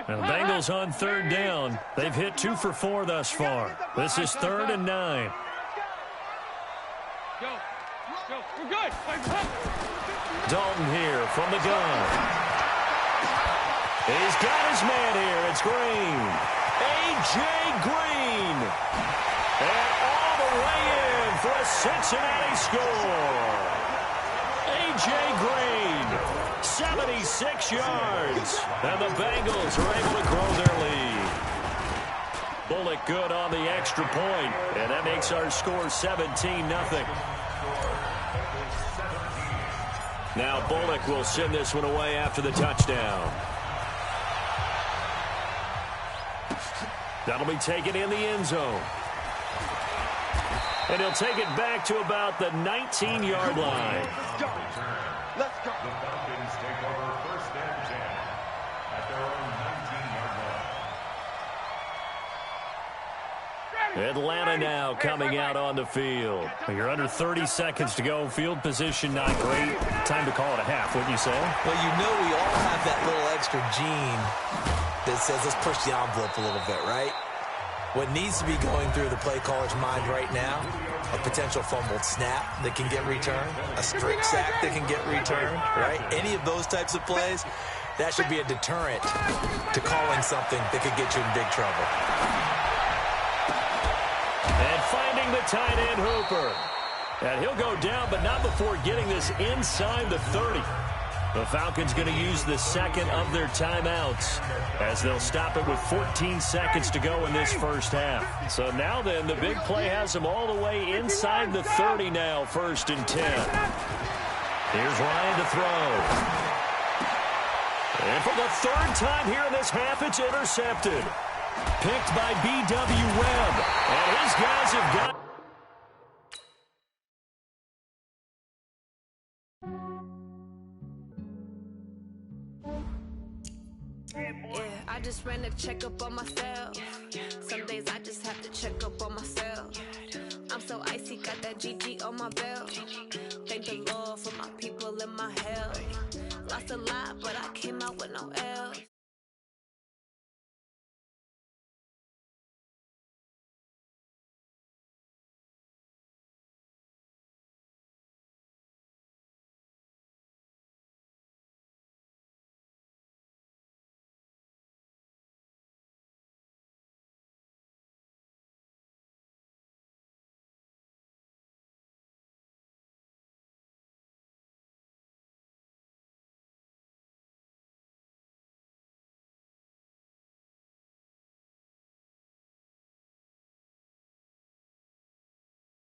And the Bengals on third down. They've hit 2 for 4 thus far. This is 3rd and 9. Go. We're good. Dalton here from the gun. He's got his man here. It's Green. A.J. Green. And all the way in for a Cincinnati score. A.J. Green, 76 yards. And the Bengals are able to grow their lead. Bullock good on the extra point, and that makes our score 17-0. Now Bullock will send this one away after the touchdown. That'll be taken in the end zone. And he'll take it back to about the 19-yard line. Let's go. The Falcons take over 1st and 10 at their own 19-yard line. Atlanta now coming out on the field. You're under 30 seconds to go. Field position not great. Time to call it a half, wouldn't you say? Well, you know we all have that little extra gene that says let's push the envelope a little bit, right? What needs to be going through the play caller's mind right now, a potential fumbled snap that can get returned, a strip sack that can get returned, right? Any of those types of plays, that should be a deterrent to calling something that could get you in big trouble. And finding the tight end Hooper. And he'll go down, but not before getting this inside the 30. The Falcons going to use the second of their timeouts as they'll stop it with 14 seconds to go in this first half. So now then, the big play has them all the way inside the 30 now, 1st and 10. Here's Ryan to throw. And for the 3rd time here in this half, it's intercepted. Picked by B.W. Webb. And his guys have got... I just ran a checkup on myself. Some days I just have to check up on myself. I'm so icy, got that GG on my belt. Thank the Lord for my people and my health. Lost a lot, but I came out with no L.